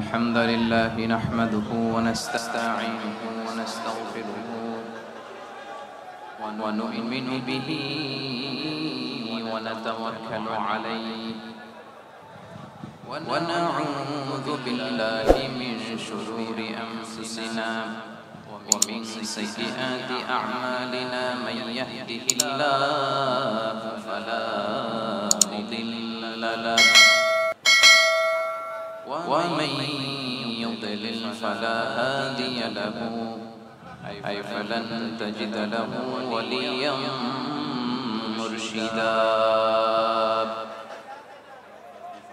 الحمد لله نحمده ونستعينه ونستغفره ونؤمن به ونتوكل عليه ونعوذ بالله من شرور أنفسنا ومن سيئات أعمالنا من يهده الله فلا مضل له ومن يضلل فلا هادي له أي فلن تجد له وليا مرشدا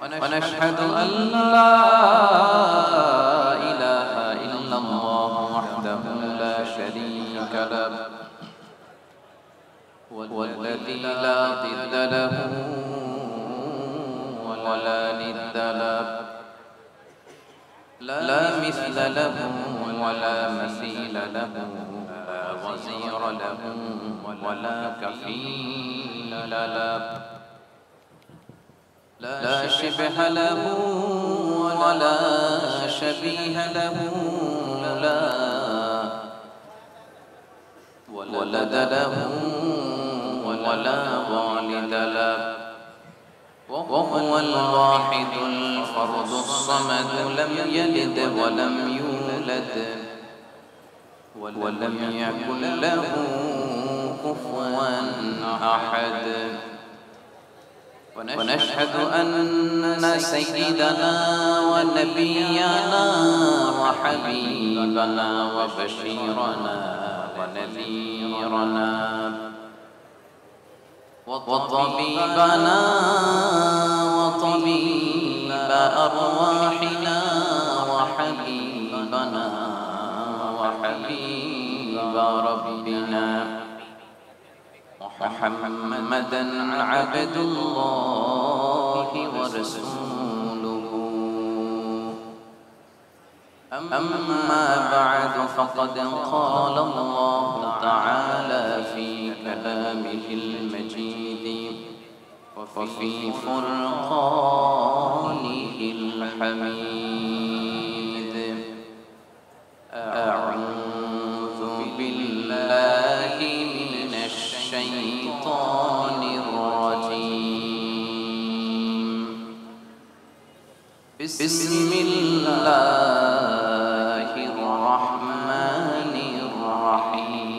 ونشهد أن لا إله إلا الله وحده لا شريك له والذي لا ضد له ولا ند له لا مثل له ولا مثيل له لا وزير له ولا كفيل له لا شبه له ولا شبيه له لا ولد له ولا والد له وهو الواحد الفرد الصمد لم يلد ولم يولد ولم يكن له كفوا أحد ونشهد أن سيدنا ونبينا وحبيبنا وبشيرنا ونذيرنا وطبيبنا وطبيب أرواحنا وحبيبنا وحبيب ربنا محمدا عبد الله ورسوله أما بعد فقد قال الله تعالى في كلامه المجيد وفي فرقانه الحميد أعوذ بالله من الشيطان الرجيم بسم الله الرحمن الرحيم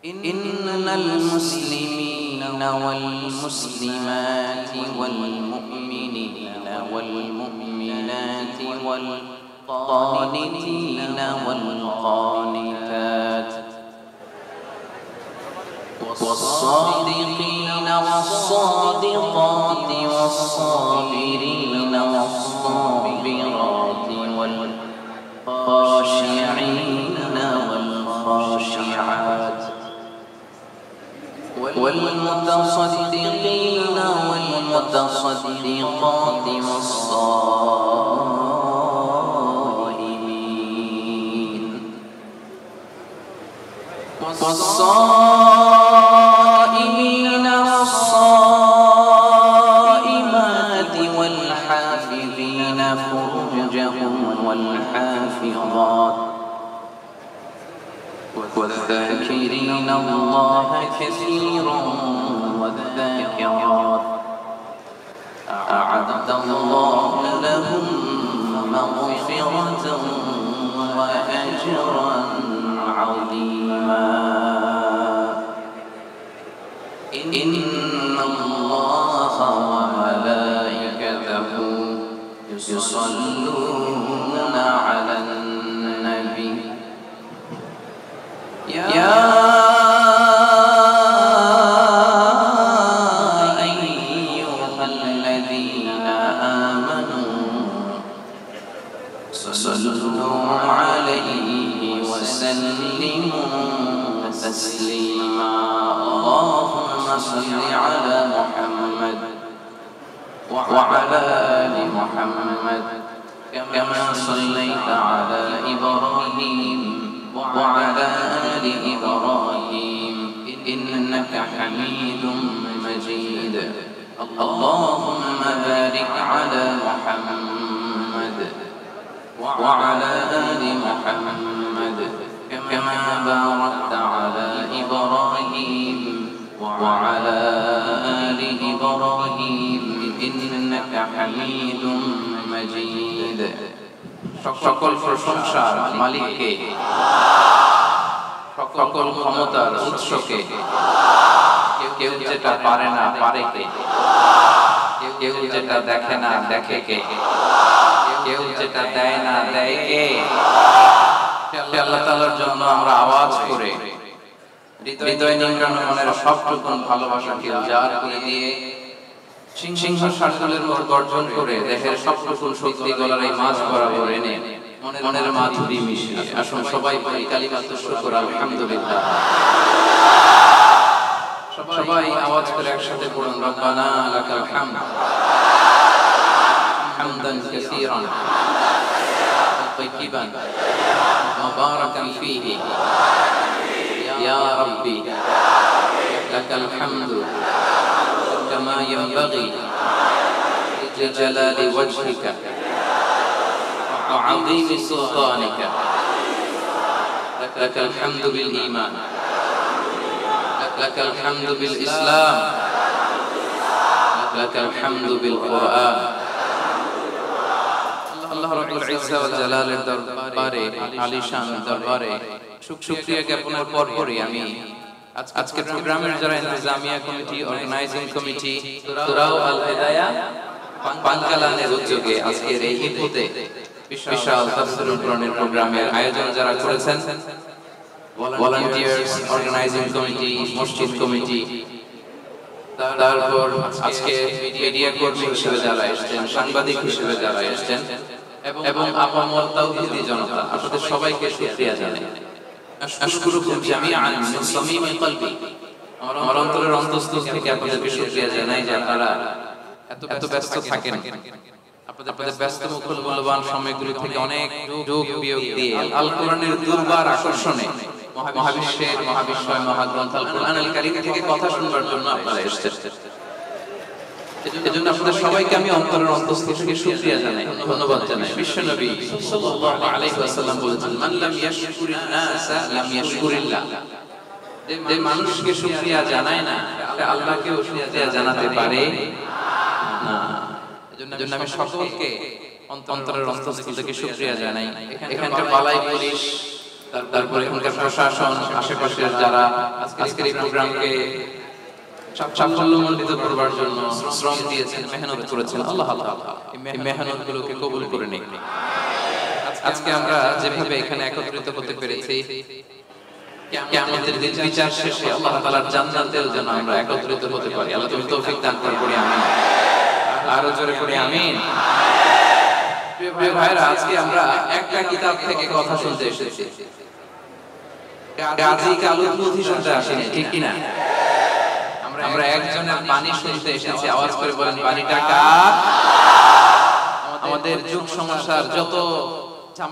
إن المسلمين والمسلمات والمؤمنين والمؤمنات والقانتين والقانتات والصادقين والصادقات والصابرين والصابرات والخاشعين والخاشعات والمتصدقين والمتصدقات والصائمين والصائمات والحافظين فروجهم والحافظات والذاكرين الله كثيرا والذاكرات أعد الله لهم مغفرة وأجرا عظيما إن الله وملائكته يصلون على النبي يا أيها الذين آمنوا صلوا عليه وسلموا تسليما اللهم صل على محمد وعلى آل محمد كما صليت على إبراهيم وعلى آل إبراهيم إنك حميد مجيد اللهم بارك على محمد وعلى آل محمد كما باركت على إبراهيم وعلى آل إبراهيم إنك حميد مجيد সকল প্রশংসার মালিককে সকল ক্ষমতার উৎসকে কেউ যেটা পারে না পারে কে কেউ যেটা দেখে না দেখে কে কেউ যেটা দেয় না দেয় কে আল্লাহ তাআলার জন্য আমরা আওয়াজ করে হৃদয় নিংড়ানো মনের সবটুকু ভালোবাসাকে উজাড় করে দিয়ে সিংহ শাসনের মতো গর্জন করে দেহের সবটুকু শক্তি গলার এই মাঝ বরাবর এনে মনের মাধুরী মিশিয়ে আসুন সবাই বলি কালিমাতু শুকর আলহামদুলিল্লাহ। সবাই আওয়াজ করে একসাথে পড়ুন রব্বানা লাকাল হামদ হামদান কাসীরান তাইয়িবান মুবারাকান ফীহি ইয়া রাব্বি লাকাল হামদু কামা ইয়ানবাগি লিজালালি ওয়াজহিকা ওয়া আযীমি সুলতানিকা লাকাল হামদু বিল ঈমান لك الحمد بالإسلام لك الحمد بالقرآن আল্লাহ রাব্বুল ইজ্জা ওয়াল জালালের দরবারে আলিশান দরবারে শুকরিয়া জ্ঞাপনের পরপরই আমি আজকের প্রোগ্রামের যারা ইন্তেজামিয়া কমিটি অর্গানাইজিং কমিটি তুরাও আল হিদায়া পানকালানের উদ্যোগে আজকের এই ইফতে বিশাল তাফসীরুল কোরআনের প্রোগ্রামের আয়োজন যারা করেছেন volunteers, organizing committee, মসজিদ কমিটি, তারপর আজকে মিডিয়া কর্মী হিসেবে যারা এসেছেন, সাংবাদিক হিসেবে যারা এসেছেন এবং আপামর তাওহীদি জনতা, আপনাদের সবাইকে শুকরিয়া জানাই। আশকুরুকুম জামিআন মিন সামিমি কলবি, আমার অন্তরের অন্তঃস্থল থেকে আপনাদেরকে শুকরিয়া জানাই যে আপনারা এত ব্যস্ত থাকেন, আপনাদের ব্যস্ত মুখর মূল্যবান সময়গুলো থেকে অনেক যোগ বিয়োগ দিয়ে আল কোরআনের দুর্বার আকর্ষণে মহাবিশ্বের মহাবিশ্বয় মহাগ্রন্থ আল কোরআনুল কারীম থেকে কথা শুনবার জন্য আপনারা এসেছেন। এজন্য আপনাদের সবাইকে আমি অন্তরের অন্তঃস্থল থেকে শুকরিয়া জানাই, ধন্যবাদ জানাই। বিশ্বনবী সাল্লাল্লাহু আলাইহি ওয়াসাল্লাম বলেছেন, মান লাম ইয়াশকুরিন নাসা লাম ইয়াশকুরিল্লাহ, যে মানুষকে শুকরিয়া জানায় না সে আল্লাহকেও শুকরিয়া জানাতে পারে না। এজন্য আমি সকলকে অন্তরের অন্তঃস্থল থেকে শুকরিয়া জানাই। এখানকার বালাই পুলিশ, তারপরে এখানকার প্রশাসন, আশেপাশের যারা আজকের এই প্রোগ্রামকে সাফল্যমণ্ডিত করবার জন্য শ্রম দিয়েছেন, মেহনত করেছেন, আল্লাহ তাআলা এই মেহনতগুলোকে কবুল করে নিন। আজকে আমরা যেভাবে এখানে একত্রিত হতে পেরেছি, কিয়ামতের দিন বিচার শেষে আল্লাহ তাআলার জান্নাতেও যেন আমরা একত্রিত হতে পারি। আল্লাহ তুমি তৌফিক দান করি, আমিন। আরো জোরে করি আমিন। প্রিয় ভাইরা, আজকে আমরা একটা কিতাব থেকে কথা শুনতে এসেছি, কাজী কালুর পুঁথি শুনতে আসিনি, ঠিক কিনা? আমরা একজনের বাণী শুনতে এসেছি। আওয়াজ করে বলেন, বাণীটা কার? আমাদের যুগ সমস্যার যত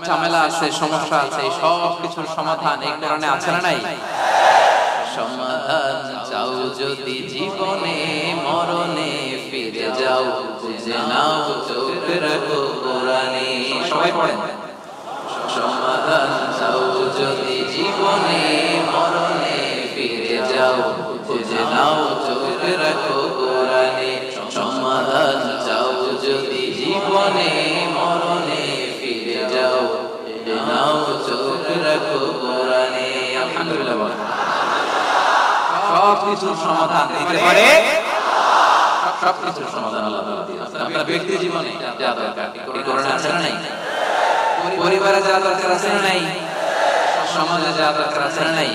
ঝামেলা আছে, সমস্যা আছে, সব কিছুর সমাধান এই কোরআনে আছে না নাই? সমাধান চাও যদি জীবনে মরণে ফিরে যাও, বুঝে নাও চোখ রাখো কোরআনে। সবাই পড়েন, সমাধান চাও যদি জীবনে মরণে ফিরে যাও, বুঝে নাও চোখ রাখো কোরআনে। সমাধান চাও যদি জীবনে মরণে ফিরে যাও, বুঝে নাও চোখ রাখো কোরআনে। আলহামদুলিল্লাহ। সবকিছুর সমাধান দিতে পারে, সবকিছুর সমাধান আল্লাহ তাআলা দিয়েছেন। আপনার ব্যক্তি জীবনে যা দরকার এই কোরআনে আছে না নাই? পরিবারে যা দরকার আছে না নাই? সমাজে যা দরকার আছে না নাই?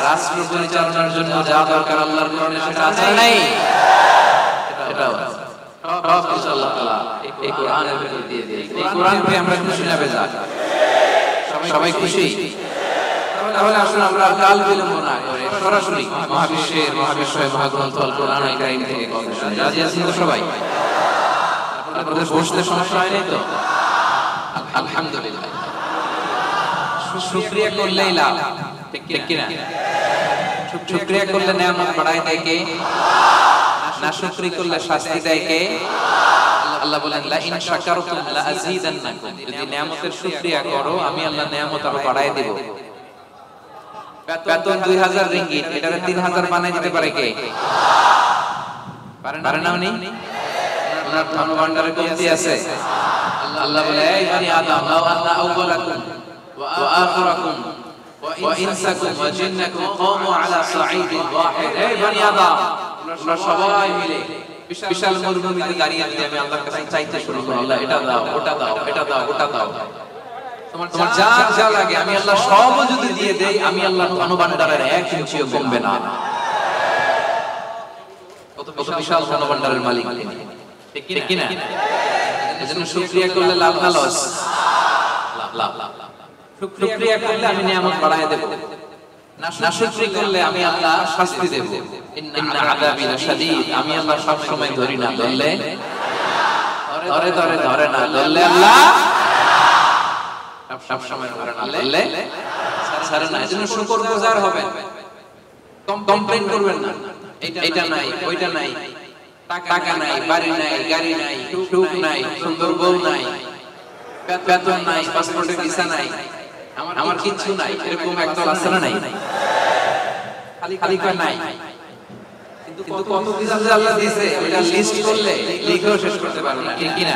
রাষ্ট্র পরিচালনার জন্য যা দরকার আল্লাহর কোরআনে সেটা আছে না নাই? সেটাও আছে। সবকিছু আল্লাহ তাআলা এই কোরআনের ভিতর দিয়ে দিয়েছেন। এই কোরআন পেয়ে আমরা খুশি না বেজার? সবাই খুশি? তাহলে আসুন আমরা কাল বিলম্ব না করে সরাসরি মহাবিশ্বয় মহাগ্রন্থ আল কোরআনুল কারীম থেকে কথা শুনি। রাজি আছেন তো সবাই? আপনাদের বসতে সমস্যা হয় নাই তো? আলহামদুলিল্লাহ। শুকরিয়া করলেই লাভ, ঠিক কি না? শুকরিয়া করলে নেয়ামত বাড়ায় দেয় কে? নাশুকরি করলে শাস্তি দেয় কে? আল্লাহ বলেন লা ইন শাকারতুম লা আযীদান্নাকুম, যদি নিয়ামতের শুকরিয়া করো আমি আল্লাহ নিয়ামত আরো বাড়ায় দেব। বেতন 2000 রিঙ্গিট, এটারে 3000 বানাই দিতে পারে কে? পারে না উনি? ওনার ধন ভান্ডারে কমতি আছে? আল্লাহ বলে এই বনি আদম লাউ আন্না আউওয়ালাকুম ওয়া আখিরাকুম ওয়া ইনসাকুম ওয়া জিন্নাকুম কামু আলা সাঈদিন ওয়াহিদ, এই বনি আদম তোমরা সবাই মিলে বিশাল মরুভূমিতে দাঁড়িয়ে যদি আমি আল্লাহর কাছে চাইতে শুরু করি, আল্লাহ এটা দাও ওটা দাও এটা দাও ওটা দাও, তোমার যা যা লাগে আমি আল্লাহ সব যদি দিয়ে দেই, আমি আল্লাহর ধন ভান্ডারের 1 ইঞ্চিও কমবে না। কত বিশাল ধন ভান্ডারের মালিক তিনি, ঠিক কি না? এজন্য শুকরিয়া করলে লাভ না লস? লাভ। শুকরিয়া করলে আমি নিয়ামত বাড়ায় দেব, নাশুকরি করলে আমি আল্লাহ শাস্তি দেব। ইন্না আযাবি লাশাদীদ, আমি আল্লাহ সব সময় ধরি না, ধরলে ধরে না, ধরলে আল্লাহ সব সময় ধরে না, ধরলে ছাড়ে না। এজন্য শুকরগুজার হবেন, কমপ্লেইন করবেন না এটা নাই ওইটা নাই, টাকা নাই, বাড়ি নাই, গাড়ি নাই, সুখ নাই, সুন্দর বউ নাই, বেতন নাই, পাসপোর্টে ভিসা নাই, আমার কিচ্ছু নাই, এরকম একদল আছে না? নাই, খালি কয় নাই। কিন্তু কত কিছু যে আল্লাহ দিয়েছে ওটা লিস্ট করলে লিখেও শেষ করতে পারবে না, ঠিক কি না?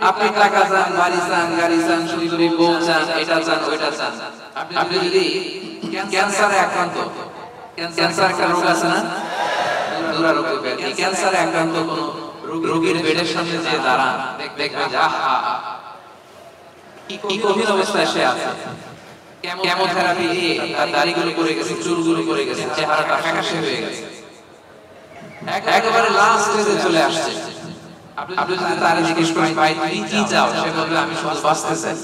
আপনি টাকা চান, বাড়ি চান, গাড়ি চান, সুন্দরী বউ চান, এটা চান ওইটা চান। আপনি যদি ক্যান্সারে আক্রান্ত, ক্যান্সার একটা রোগ আছে না, দুরারোগ্য ব্যাধি, ক্যান্সারে আক্রান্ত কোন রোগীর বেডের সামনে যে দাঁড়ান, দেখবে যে আহা কি কঠিন অবস্থায় সে আছে, কেমোথেরাপি দিয়ে তার দাড়িগুলো পড়ে গেছে, চুলগুলো পড়ে গেছে, চেহারাটা ফ্যাকাশে হয়ে গেছে, একেবারে লাস্ট স্টেজে চলে আসছে। আপনি যদি তারে জিজ্ঞেস করেন ভাই তুমি কি চাও, সে বলবে আমি শুধু বাঁচতে চাই।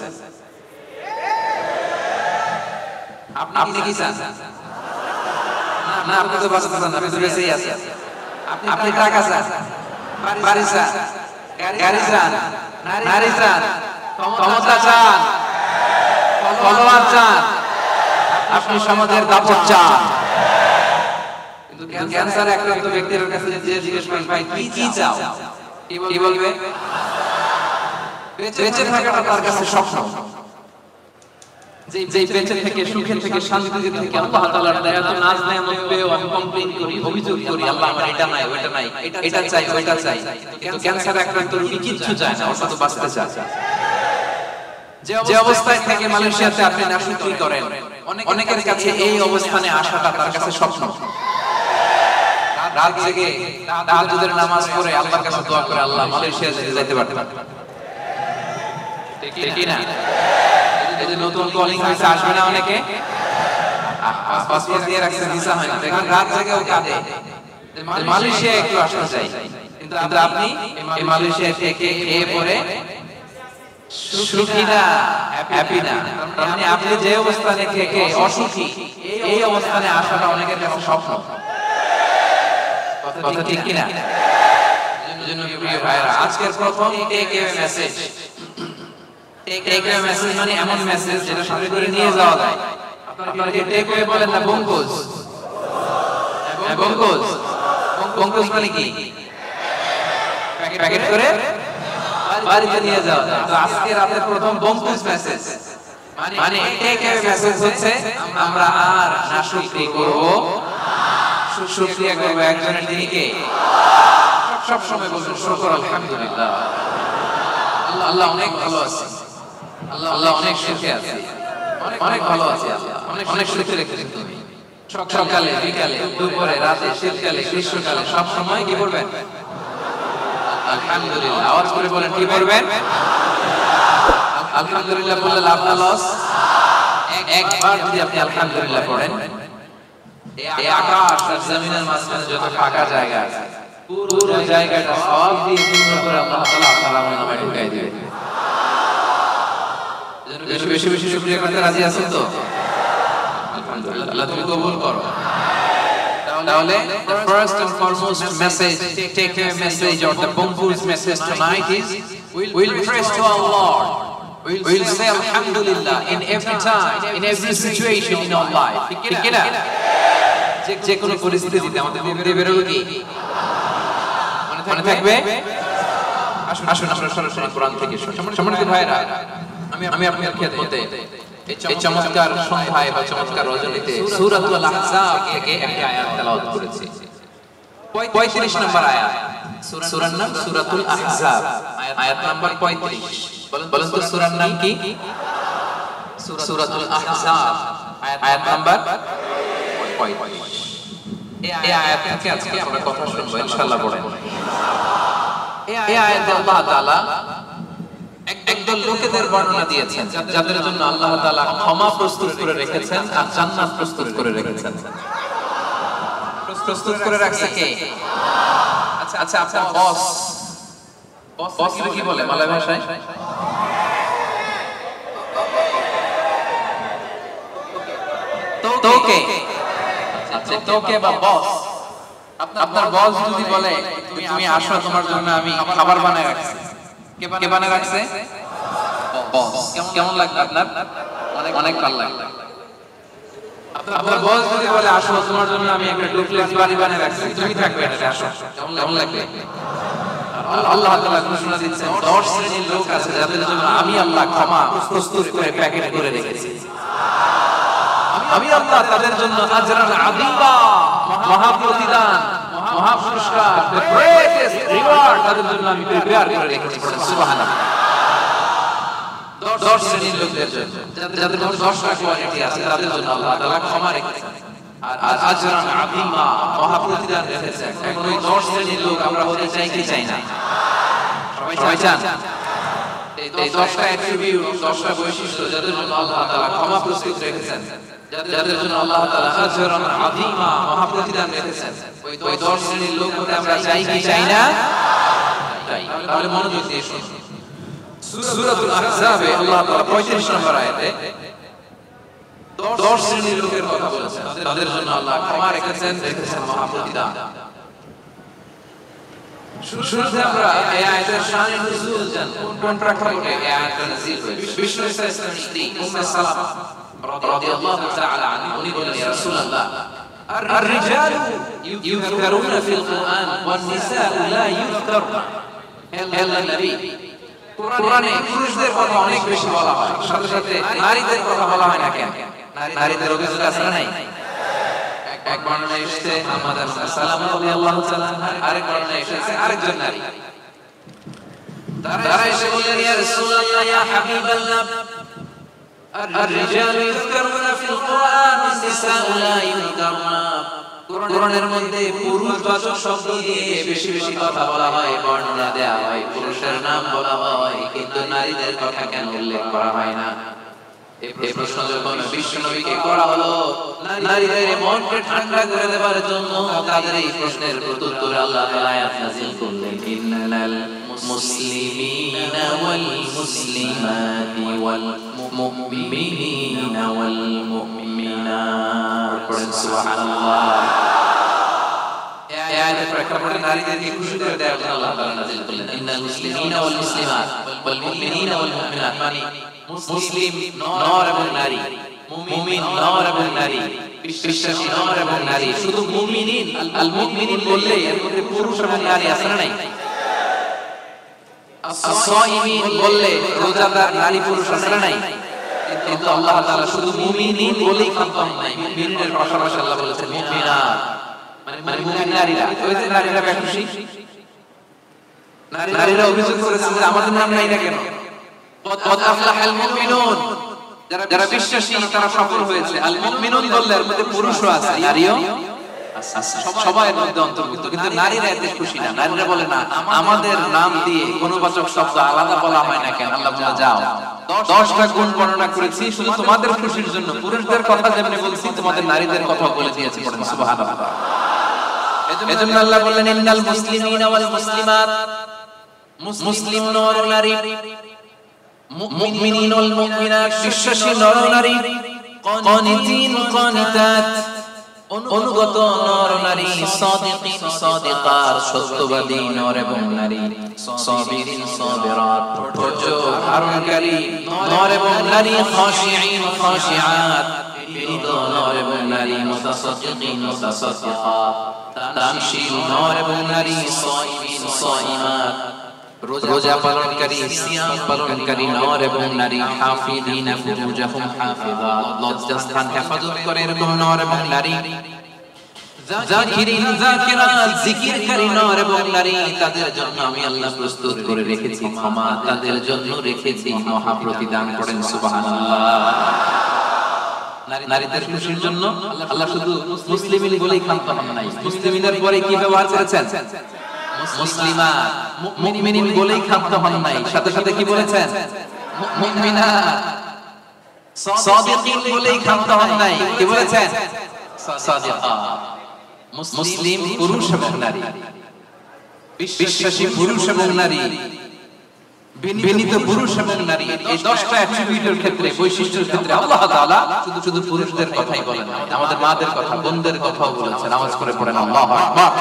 আপনি কি চান? না, আপনি তো বাঁচতে চান, আপনি তো বেঁচেই আছেন। আপনি টাকা চান, বাড়ি চান, গাড়ি চান, নারী চান, ক্ষমতা চান, ফলোয়ার চান, আপনি সমাজের দাপট চান। কিন্তু ক্যান্সার আক্রান্ত ব্যক্তির কাছে যে জিজ্ঞেস করেন ভাই তুমি কি চাও, কি বলবে? বেঁচে থাকাটা তার কাছে স্বপ্ন। যে বেঁচে থেকে সুখে থেকে শান্তিতে থেকে আল্লাহ তাআলার দয়া তো নাজ নেয়ামত পেয়েও আমি কমপ্লেইন করি, অভিযোগ করি, আল্লাহ আমার এটা নাই ওটা নাই, এটা চাই ওটা চাই। কিন্তু ক্যান্সার আক্রান্ত রোগী কিচ্ছু চায় না, ওটা তো বাঁচতে চায়। যে অবস্থায় থেকে মালয়েশিয়াতে আপনি নাশুকরি করেন, অনেকের কাছে এই অবস্থানে আসাটা তার কাছে স্বপ্ন। রাত জেগে তাহাজ্জুদের নামাজ পড়ে আল্লাহর কাছে দোয়া করে আল্লাহ মালয়েশিয়া যেতে পারতেন, ঠিক কি না? এই যে নতুন কলিং হয়েছে, আসবে না অনেকে, পাসপোর্ট দিয়ে রাখছে, ভিসা হয় না, দেখেন রাত জেগে ও কাঁদে মালয়েশিয়া একটু আসতে চাই। কিন্তু আপনি এই মালয়েশিয়া থেকে খেয়ে পড়ে সুখী না, হ্যাপি না। মানে আপনি যে অবস্থানে থেকে অসুখী, এই অবস্থানে আসাটা অনেকের কাছে স্বপ্ন। কথা ঠিক কি না? এজন্য প্রিয় ভাইরা, আজকের প্রথম take away message. Take away message মানে এমন মেসেজ যেটা সাথে করে নিয়ে যাওয়া যায়। আপনারা কি টেক অ্যাওয়ে বলেন না বঙ্কুজ? বঙ্কুজ, বঙ্কুজ মানে কি? প্যাকেট করে বাড়িতে নিয়ে যাওয়া যায়। তো আজকে রাতের প্রথম বঙ্কুজ মেসেজ মানে টেক অ্যাওয়ে মেসেজ হচ্ছে আমরা আর নাশুকরি করব, শুকরিয়া করব একজনের, তিনি কে? সব সময় বলবেন শুকর আলহামদুলিল্লাহ, আল্লাহ অনেক ভালো আছে, আল্লাহ অনেক সুখে আছে, অনেক ভালো আছে, আল্লাহ অনেক সুখে রেখেছেন তুমি। সকালে বিকালে দুপুরে রাতে শীতকালে গ্রীষ্মকালে সব সময় কি বলবেন? আলহামদুলিল্লাহ। আওয়াজ করে বলেন কি বলবেন? আলহামদুলিল্লাহ বললে লাভ না লস? একবার যদি আপনি আলহামদুলিল্লাহ পড়েন, এই আকাশ আর জমিনের মাঝখানে যত ফাঁকা জায়গা আছে পুরো জায়গাটা সব দিয়ে পূর্ণ করে আল্লাহ তাআলা আপনার আমল নামায় ঢুকাই দিবেন। বেশি বেশি শুকরিয়া করতে রাজি আছেন তো? আলহামদুলিল্লাহ, আল্লাহ তুমি কবুল করো। তাহলে the first and foremost message, take a message or the Bongku's message tonight is we'll praise to our Lord, we'll say alhamdulillah in every time, in every situation in our life, ঠিক কি না? যে কোনো পরিস্থিতিতে আমাদের মুখ দিয়ে বেরোবে কি? মনে থাকবে? আসুন আমরা সরাসরি কোরআন থেকে শুনি। সম্মানিত ভাইরা, আমি আপনাদের খেদমতে এই চমৎকার সন্ধ্যায় বা চমৎকার রজনীতে সূরাতুল আহজাব থেকে একটি আয়াত তেলাওয়াত করেছি। 35 নম্বর আয়াত। সূরার নাম সূরাতুল আহজাব, আয়াত নাম্বার 35। বলেন তো সূরার নাম কি? সূরাতুল আহজাব, আয়াত নাম্বার 35। এই আয়াত থেকে আজকে আমরা কথা শুনবো ইনশাআল্লাহ। পড়েন। এই আয়াতে আল্লাহ তাআলা একদল লোকেদের বর্ণনা দিয়েছেন যাদের জন্য আল্লাহ তাআলা ক্ষমা প্রস্তুত করে রেখেছেন আর জান্নাত প্রস্তুত করে রেখেছেন। প্রস্তুত করে রাখছে কে? আচ্ছা আপনার বস কি বলে মালয় ভাষায়? তোকে। আচ্ছা তোকে বা বস। আপনার বস যদি বলে তুমি আসো, তোমার জন্য আমি খাবার বানায় রাখছি, কে বানায় রাখছে? বস। কেমন লাগবে আপনার? অনেক ভালো লাগবে। আপনার বস যদি বলে আসো, তোমার জন্য আমি একটা ডুপ্লেক্স বাড়ি বানায় রাখছি, তুমি থাকবে এটাতে, আসো, কেমন লাগবে? আল্লাহ তাআলা ঘোষণা দিচ্ছেন 10 শ্রেণীর লোক আছে যাদের জন্য আমি আল্লাহ ক্ষমা প্রস্তুত করে প্যাকেট করে রেখেছি। আমি আল্লাহ তাদের জন্য আজরান আযীমা, মহা প্রতিদান, মহা পুরস্কার, the greatest reward তাদের জন্য আমি প্রিপেয়ার করে রেখেছি। সুবহানাল্লাহ। 10 শ্রেণীর লোকদের জন্য যাদের মধ্যে 10টা কোয়ালিটি আছে তাদের জন্য আল্লাহ তাআলা ক্ষমা রেখেছেন আর আজরান আযীমা, মহা প্রতিদান রেখেছেন। এখন ওই 10 শ্রেণীর লোক আমরা হতে চাই কি চাই না? সবাই চান। এই 10টা অ্যাট্রিবিউট, 10টা বৈশিষ্ট্য যাদের জন্য আল্লাহ তাআলা ক্ষমা প্রস্তুত রেখেছেন, যাদের জন্য আল্লাহ তাআলা আজরান আযীমা, মহা প্রতিদান রেখেছেন, ওই 10 শ্রেণীর লোক হতে আমরা চাই কি চাই না? চাই। তাহলে মনোযোগ দিয়ে শুনুন। সূরাতুল আহজাবে আল্লাহ তাআলা 35 নম্বর আয়াতে 10 শ্রেণীর লোকের কথা বলেছেন, তাদের জন্য আল্লাহ ক্ষমা রেখেছেন মহা প্রতিদান। শুরুতে আমরা এই আয়াতের শানে নুজুল জান, কোন প্রেক্ষাপটে এই আয়াতটা নাযিল হয়েছে। বিষ্ণু ইসলামের স্ত্রী উম্মে সালামা রাদিয়াল্লাহু তাআলা আনহা উনি বলেন, ইয়া রাসূলুল্লাহ, আর-রিজাল ইউযকারুনা ফিল কুরআন ওয়ান নিসাউ লা ইউযকারুনা। হে আল্লাহর নবী, কোরআনে পুরুষদের কথা অনেক বেশি বলা হয়, সাথে সাথে নারীদের কথা বলা হয় না কেন? নারীদের অভিযোগ আছে না নাই? এক বর্ণনায় এসেছে মুহাম্মদ সাল্লাল্লাহু রাদিয়াল্লাহু তাআলা আনহা, আরেক বর্ণনায় এসেছে আরেকজন নারী। তারা এসে বললেন, ইয়া রাসূলুল্লাহ, ইয়া হাবিবাল্লাহ, আর-রিজাল ইউযকারুনা ফিল কুরআন ওয়ান নিসাউ লা ইউযকারুনা। কোরআনের মধ্যে পুরুষবাচক শব্দ দিয়ে বেশি বেশি কথা বলা হয়, বর্ণনা দেয়া হয়, পুরুষের নাম বলা হয়, কিন্তু নারীদের কথা কেন উল্লেখ করা হয় না? এই প্রশ্ন যখন বিশ্বনবীকে করা হলো, নারীদের মনকে ঠান্ডা করে দেওয়ার জন্য তাদের এই প্রশ্নের প্রত্যুত্তরে আল্লাহ তাআলা আয়াত নাযিল করলেন, ইন্নাল মুসলিমিনা ওয়াল মুসলিমাতি ওয়াল মুমিনিনা ওয়াল মুমিনাত। পড়েন সুবহানাল্লাহ। এই আয়াতের প্রেক্ষাপটে নারীদেরকে খুশি করে দেওয়ার জন্য আল্লাহ তাআলা নাযিল করলেন, ইন্নাল মুসলিমিনা ওয়াল মুসলিমাত ওয়াল মুমিনিনা ওয়াল মুমিনাত। মানে মুসলিম নর এবং নারী, মুমিন নর এবং নারী, বিশ্বাসী নর এবং নারী। শুধু মুমিনিন, আল মুমিনিন বললে এর মধ্যে পুরুষ এবং নারী আছে না নাই? আস-সাইমিন বললে রোজাদার নারী পুরুষ আছে না নাই? কিন্তু আল্লাহ তাআলা শুধু মুমিনিন বলেই খাতম নাই, মুমিনের পাশাপাশি আল্লাহ বলেছেন মুমিনাত, মানে মুমিন নারীরা। ওই যে নারীরা বেখুশি, নারীরা অভিযোগ করেছে যে আমাদের নাম নাই না কেন? কদ আফলাহাল মুমিনুন, যারা বিশ্বাসী তারা সফল হয়েছে। আল মুমিনুন বললে এর মধ্যে পুরুষও আছে, নারীও সবাই এর মধ্যে অন্তর্ভুক্ত। কিন্তু নারীরা এতে খুশি না। নারীরা বলে না, আমাদের নাম দিয়ে গুণবাচক শব্দ আলাদা বলা হয় না কেন? আল্লাহ বলে, যাও 10টা গুণ বর্ণনা করেছি শুধু তোমাদের খুশির জন্য, পুরুষদের কথা যেমনি বলছি তোমাদের নারীদের কথা বলে দিয়েছি। পড়েন সুবহানাল্লাহ। এজন্য আল্লাহ বললেন, ইন্নাল মুসলিমিনা ওয়াল মুসলিমাত, মুসলিম নর নারী, মুমিনিন ওয়াল মুমিনাত, বিশ্বাসী নর নারী, কানিতিন কানিতাত, অনুগত নর নারী, সাদিকিন সাদিকাত, সত্যবাদী নর এবং নারী, সাবিরিন সাবিরাত, ধৈর্য ধারণকারী নর এবং নারী, খাশিঈন খাশিআত, বিনীত নর এবং নারী মুতাসাদ্দিকিন মুতাসাদ্দিকা, দানশীল নর এবং নারী, সাইমিন সাইমাত, রোজা পালনকারী সিয়াম পালনকারী নর এবং নারী, হাফিদিনা ফুরুজাহুম হাফিজাত, লজ্জাস্থান হেফাজত করে এরকম নর এবং নারী, যাকিরিন যাকিরাত, জিকিরকারী নর এবং নারী, তাদের জন্য আমি আল্লাহ প্রস্তুত করে রেখেছি ক্ষমা, তাদের জন্য রেখেছি মহা প্রতিদান। পড়েন সুবহানাল্লাহ। নারীদের খুশির জন্য আল্লাহ শুধু মুসলিমিন বলেই ক্ষান্ত হন নাই, মুসলিমিনের পরে কি ব্যবহার করেছেন? মুসলিমাত, মুমিনিন বলেই ক্ষান্ত হন নাই, সাথে সাথে কি বলেছেন? মুমিনাত, সাদিকিন বলেই ক্ষান্ত হন নাই, কি বলেছেন? সাদিকা। মুসলিম পুরুষ এবং নারী, বিশ্বাসী পুরুষ এবং নারী, বিনীত পুরুষ এবং নারী, এই 10টা অ্যাট্রিবিউটের ক্ষেত্রে, বৈশিষ্ট্যের ক্ষেত্রে আল্লাহ তাআলা শুধু পুরুষদের কথাই বলেন, আমাদের মাদের কথা, বোনদের কথাও বলেছেন। আওয়াজ করে পড়েন আল্লাহু আকবার।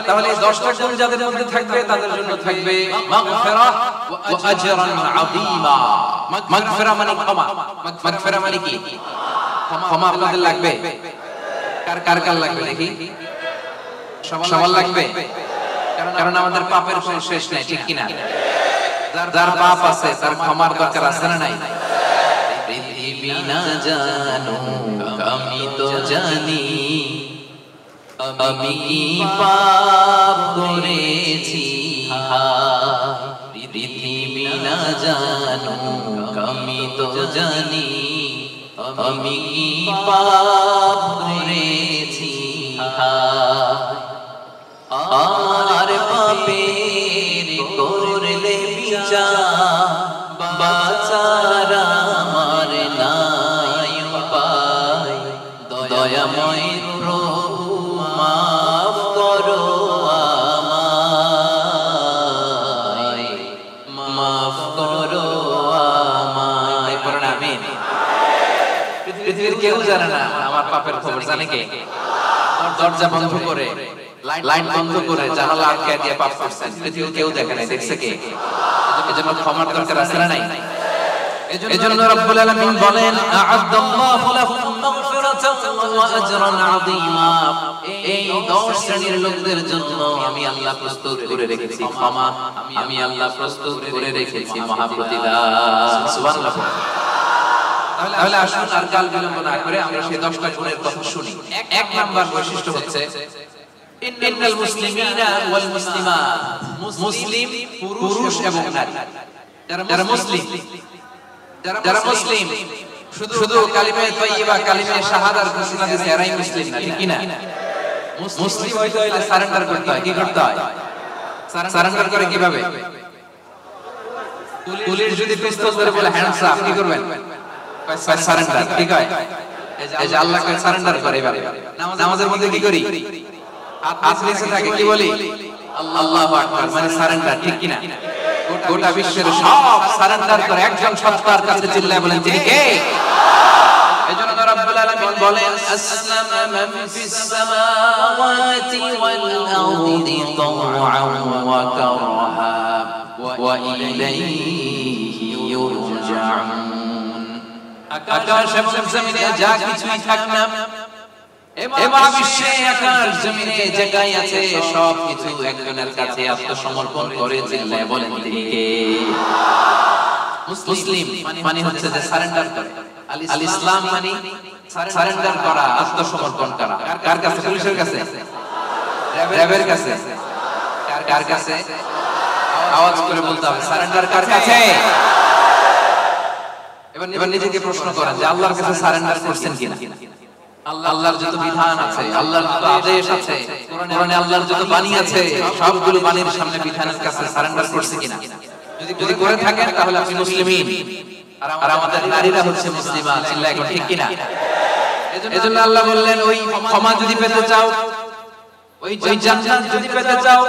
তাহলে এই 10টা গুণ যাদের মধ্যে থাকবে তাদের জন্য থাকবে মাগফিরাহ ওয়া আজরান আযীমা। মাগফিরাহ মানে ক্ষমা, মাগফিরাহ মানে কি? ক্ষমা। আপনাদের লাগবে? কার কার লাগবে দেখি? সবার লাগবে, কারণ আমাদের পাপের কোনো শেষ নাই, ঠিক কিনা? যার পাপ আছে তার ক্ষমার দরকার আছে না নাই? পৃথিবী না জানো আমি তো জানি, আমি কি পাপ করেছি, পৃথিবী না জানো আমি তো জানি, আমি কি পাপ করেছি, আর পাপের করলে বিচার, বাঁচার আমার নাই উপায়, দয়াময় প্রভু মাফ করো আমায়, মাফ করো আমায়। পড়েন আমিন। পৃথিবীর কেউ জানে না আমার পাপের খবর, জানে কে? দরজা বন্ধ করে, লাইট বন্ধ করে, জানালা আটকে দিয়ে পাপ করছেন, পৃথিবীর কেউ দেখে নাই, দেখছে কে? এজন্য ক্ষমার দরকার আছে না নাই? এজন্য রব্বুল আলামিন বলেন আ'আদাল্লাহু লাহুম মাগফিরাতান ওয়া আজরান আযীমা, এই 10 শ্রেণীর লোকদের জন্য আমি আল্লাহ প্রস্তুত করে রেখেছি ক্ষমা, আমি আল্লাহ প্রস্তুত করে রেখেছি মহা প্রতিদান। সুবহানাল্লাহ। তাহলে আসুন আর কাল বিলম্ব না করে আমরা সেই 10টা গুণের কথা শুনি। এক নাম্বার বৈশিষ্ট্য হচ্ছে ইন্নাল মুসলিমিনা ওয়াল মুসলিমাত, মুসলিম পুরুষ এবং নারী, যারা মুসলিম শুধু কালিমায়ে তাইয়্যিবা, কালিমায়ে শাহাদার ঘোষণা দিয়েছে এরাই মুসলিম না, ঠিক কি না? মুসলিম হইতে হইলে সারেন্ডার করতে হয়। কি করতে হয়? সারেন্ডার করে কিভাবে? পুলিশ যদি পিস্তল ধরে বলে হ্যান্ডস আপ, কি করবেন? সারেন্ডার, ঠিক হয়? এই যে আল্লাহকে সারেন্ডার করে এবারে নামাজের মধ্যে কি করি? হাত নিচে থাকে, কি বলি? আল্লাহু আকবার, মানে সারেন্ডার, ঠিক কি না? গোটা বিশ্বের সব সারেন্ডার করে একজন সত্তার কাছে চিল্লায় বলেন তিনি কে? এজন্য রব্বুল আলামিন বলেন আসলামা মান ফিস সামাওয়াতি ওয়াল আরদি তাওআন ওয়া কারহা ওয়া ইলাইহি ইউরজাউন। আকাশ এবং জমিনে যা কিছুই থাক না, এ মহাবিশ্বে আকাশ জমিনে যেটাই আছে সব কিছু একজনের কাছে আত্মসমর্পণ করে চিল্লায় বলেন তিনি কে? মুসলিম মানে হচ্ছে যে সারেন্ডার করে। আল ইসলাম মানে সারেন্ডার করা, আত্মসমর্পণ করা। কার কাছে? পুলিশের কাছে? র্যাবের কাছে? কার কাছে? আওয়াজ করে বলতে হবে সারেন্ডার কার কাছে? এবার নিজেকে প্রশ্ন করেন যে আল্লাহর কাছে সারেন্ডার করছেন কিনা? আল্লাহর যত বিধান আছে, আল্লাহর যত আদেশ আছে, কোরআনে আল্লাহর যত বাণী আছে, সবগুলো বাণীর সামনে বিধানের কাছে সারেন্ডার করছে কিনা? যদি করে থাকেন তাহলে আপনি মুসলিমিন, আর আমাদের নারীরা হচ্ছে মুসলিমা। চিল্লায় এখন ঠিক কিনা? এজন্য আল্লাহ বললেন ওই ক্ষমা যদি পেতে চাও, ওই জান্নাত যদি পেতে চাও,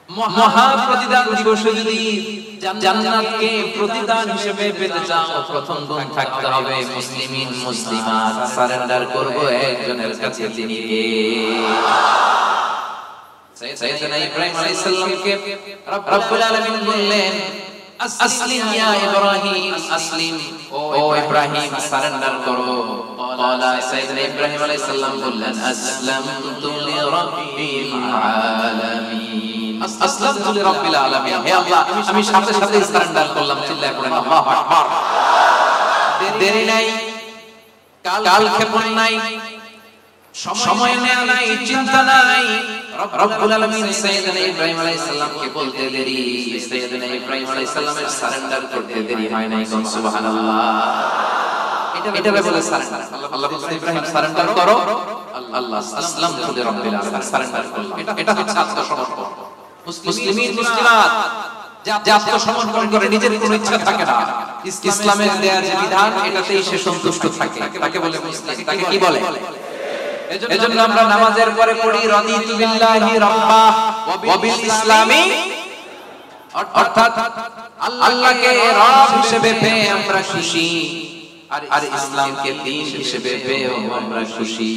মহা প্রতিদান দিবসে যদি জান্নাতকে প্রতিদান হিসেবে পেতে চাও, প্রথম গুণ থাকতে হবে মুসলিমিন মুসলিমাত। সারেন্ডার করব একজনের কাছে, তিনি কে? সাইয়েদনা ইব্রাহিম আলাইহিস সালামকে রব্বুল আলামিন বললেন আসলিম ইয়া ইব্রাহিম, আসলিম ও ইব্রাহিম সারেন্ডার করো। ক্বালা সাইয়েদনা ইব্রাহিম আলাইহিস সালাম বললেন আসলামতু লিরাব্বিল আলামিন, আসলামতু লিরাব্বিল আলামিন। হে আল্লাহ, আমি সাথে সাথে সারেন্ডার করলাম। চিল্লায়ে পড়েন আল্লাহু আকবার। দেরি নাই, কাল ক্ষেপণ নাই, সময় নেওয়া নাই, চিন্তা নাই। রব্বুল আলামিন সাইয়েদনা ইব্রাহিম আলাইহিস সালামকে বলতে দেরি, সাইয়েদনা ইব্রাহিম আলাইহিস সালামের সারেন্ডার করতে দেরি হয় নাই। কোন সুবহানাল্লাহ। এটা বলে সারেন্ডার। আল্লাহ বলতে ইব্রাহিম সারেন্ডার করো, আল্লাহ আসলামতু লিরাব্বিল আলামিন সারেন্ডার করলাম। এটা হচ্ছে আত্মসমর্পণ। মুসলিমিন মুসলিমাত যে আত্মসমর্পণ করে, নিজের কোনো ইচ্ছা থাকে না, ইসলামের দেয়া যে বিধান এটাতেই সে সন্তুষ্ট থাকে, তাকে বলে মুসলিম। তাকে কি বলে? এজন্য আমরা নামাজের পরে পড়ি রাদিতু বিল্লাহি রাব্বা ওয়া বিল ইসলামি, অর্থাৎ আল্লাহকে রব হিসেবে পেয়ে আমরা খুশি, আর ইসলামকে দ্বীন হিসেবে পেয়েও আমরা খুশি।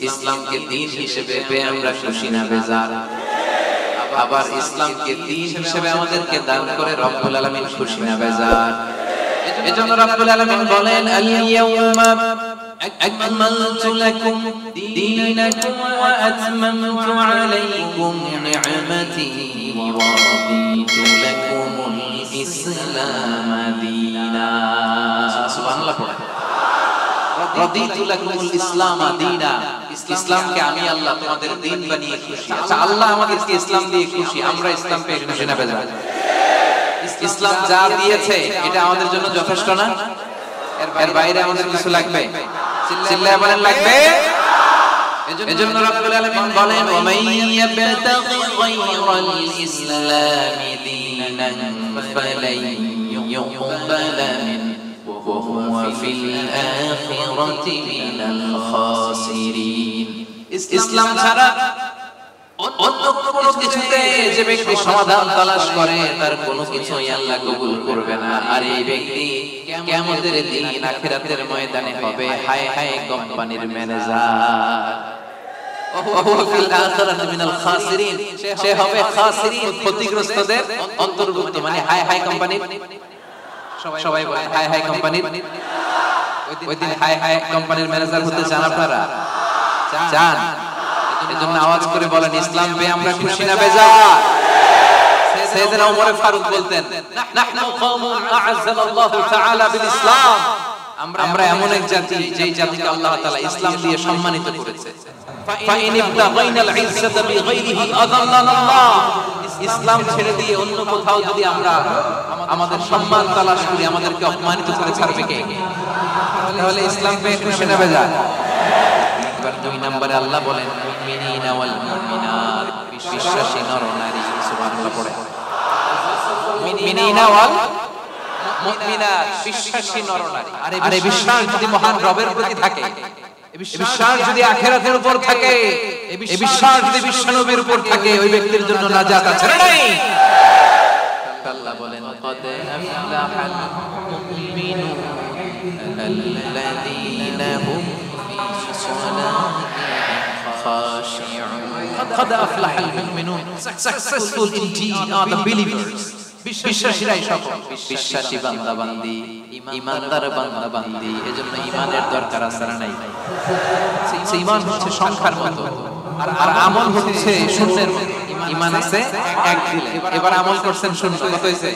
ইসলামকে দ্বীন হিসেবে পেয়ে আমরা খুশি না বেজার। আবার ইসলামকে দ্বীন হিসেবে আমাদেরকে দান করে রব্বুল আলামিন খুশি না বেজার। এজন্য রব্বুল আলামিন বলেন আল ইয়াউমা أكملت لكم دينكم وأتممت عليكم نعمتي ورضيت لكم الإسلام دينا سبحان الله رضيت لكم الإسلام دينا ইসলাম কে আমি আল্লাহ তোমাদের দ্বীন বানিয়ে খুশি। আচ্ছা, আল্লাহ আমাদেরকে ইসলাম দিয়ে খুশি, আমরা ইসলাম পেয়ে খুশি না বেজার? ইসলাম যা দিয়েছে এটা আমাদের জন্য যথেষ্ট না? এর বাইরে আমাদের কিছু লাগবে? চিল্লায়ে বলেন লাগবে। এজন্য রব্বুল আলামিন বলেন ওয়া মাইয়াবতাগি গায়রাল ইসলামি দীনান ফালান ইউকবালা মিনহু ওয়া হুয়া ফিল আখিরাতি মিনাল খাসিরিন। ইসলাম ছাড়া অন্য কোনো কিছুতে যে ব্যক্তি সমাধান তালাশ করে তার কোনো কিছুই আল্লাহ কবুল করবে না। আর এই ব্যক্তি কিয়ামতের দিন আখিরাতের ময়দানে হবে হায় হায় কোম্পানির ম্যানেজার। ওয়া ফিল আখিরাতি মিনাল খাসিরিন, সে হবে খাসিরিন, ক্ষতিগ্রস্তদের অন্তর্ভুক্ত। মানে হায় হায় কোম্পানির, সবাই বলে হায় হায় কোম্পানির। ওই দিন হায় হায় কোম্পানির ম্যানেজার হতে চান আপনারা? চান? এজন্য আওয়াজ করে বলেন ইসলাম পেয়ে আমরা খুশি না বেজার? সাইয়েদনা ওমর ফারুক বলতেন নাহনু কওমুন আ'আজ্জানাল্লাহু তাআলা বিল ইসলাম, আমরা এমন এক জাতি যেই জাতিকে আল্লাহ তাআলা ইসলাম দিয়ে সম্মানিত করেছে। ফাইন ইবতাগাইনাল ইজ্জাতা বিগাইরিহি আযাল্লানাল্লাহ, ইসলাম ছেড়ে দিয়ে অন্য কোথাও যদি আমরা আমাদের সম্মান তালাশ করি আমাদেরকে অপমানিত করে ছাড়বে কে? তাহলে ইসলাম পেয়ে খুশি না বেজার? এবার 2 নম্বরে আল্লাহ বলেন মুমিনিনা ওয়াল মুমিনাত, বিশ্বাসী নর নারী। সুবহানাল্লাহ পড়ে মুমিনিনা ওয়াল মুমিনাত, বিশ্বাসী নর নারী। আরে বিশ্বাস যদি মহান রবের প্রতি থাকে, এই বিশ্বাস যদি আখিরাতের উপর থাকে, এই বিশ্বাস যদি বিশ্বনবীর উপর থাকে, ওই ব্যক্তির জন্য নাজাত আছে না নাই? আল্লাহ বলেন قد أفلح المؤمنون الذين هم في صلاتهم خاشعون قد أفلح المؤمنون successful indeed are the believers বিশ্বাসীরাই সফল বিশ্বাসী বান্দা বান্দি ঈমানদার বান্দা বান্দি এজন্য ঈমানের দরকার আছে না নাই সেই ঈমান হচ্ছে সংখ্যার মতো আর আমল হচ্ছে শূন্যের মতো ঈমান আছে এক দিলে এবার আমল করছেন শূন্য কত হইছে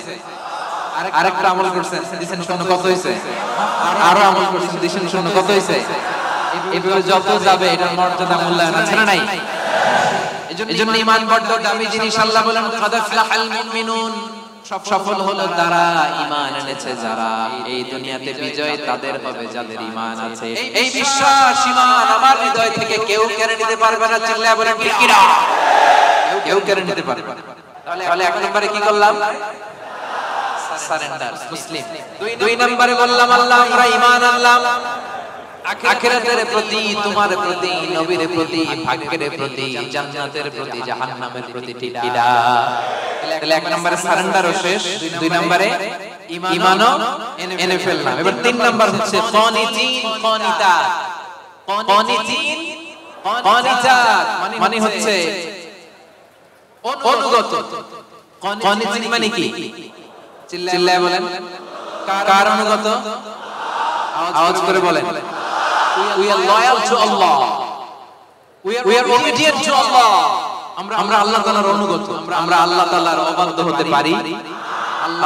আরেকটা আমল করছেন দিছেন শূন্য কত হইছে আরো আমল করছেন দিছেন শূন্য কত হইছে এভাবে যত যাবে এটার মর্যাদা মূল্যায়ন আছে না নাই এজন্য ঈমান বড় দামি জিনিস আল্লাহ বলেন কাদ আফলাহাল মুমিনুন সফল হলো তারা ঈমান এনেছে যারা এই দুনিয়াতে বিজয় তাদের হবে যাদের ঈমান আছে এই বিশ্বাস ঈমান আমার হৃদয় থেকে কেউ কেড়ে নিতে পারবে না চিল্লায়া বলেন ঠিক কি না কেউ কেড়ে নিতে পারবে না তাহলে এক নম্বরে কি করলাম সারেন্ডার মুসলিম দুই নম্বরে বললাম আল্লাহ আমরা ঈমান আনলাম আখিরাতের প্রতি তোমার প্রতি নবীর প্রতি ভাগ্যের প্রতি জান্নাতের প্রতি জাহান্নামের প্রতি ঠিক কি না তাহলে এক নম্বরে সারেন্ডারও শেষ দুই নম্বরে ঈমানও এনে ফেললাম এবার তিন নাম্বার হচ্ছে কানিতিন কানিতাত কানিতিন কানিতাত মানে হচ্ছে অনুগত কানিতিন মানে কি চিল্লায় বলেন, কার অনুগত? আওয়াজ করে বলেন। We are loyal to Allah. We are obedient to Allah. আমরা আল্লাহ তাআলার অনুগত। আমরা আল্লাহ তাআলার অবাধ্য হতে পারি?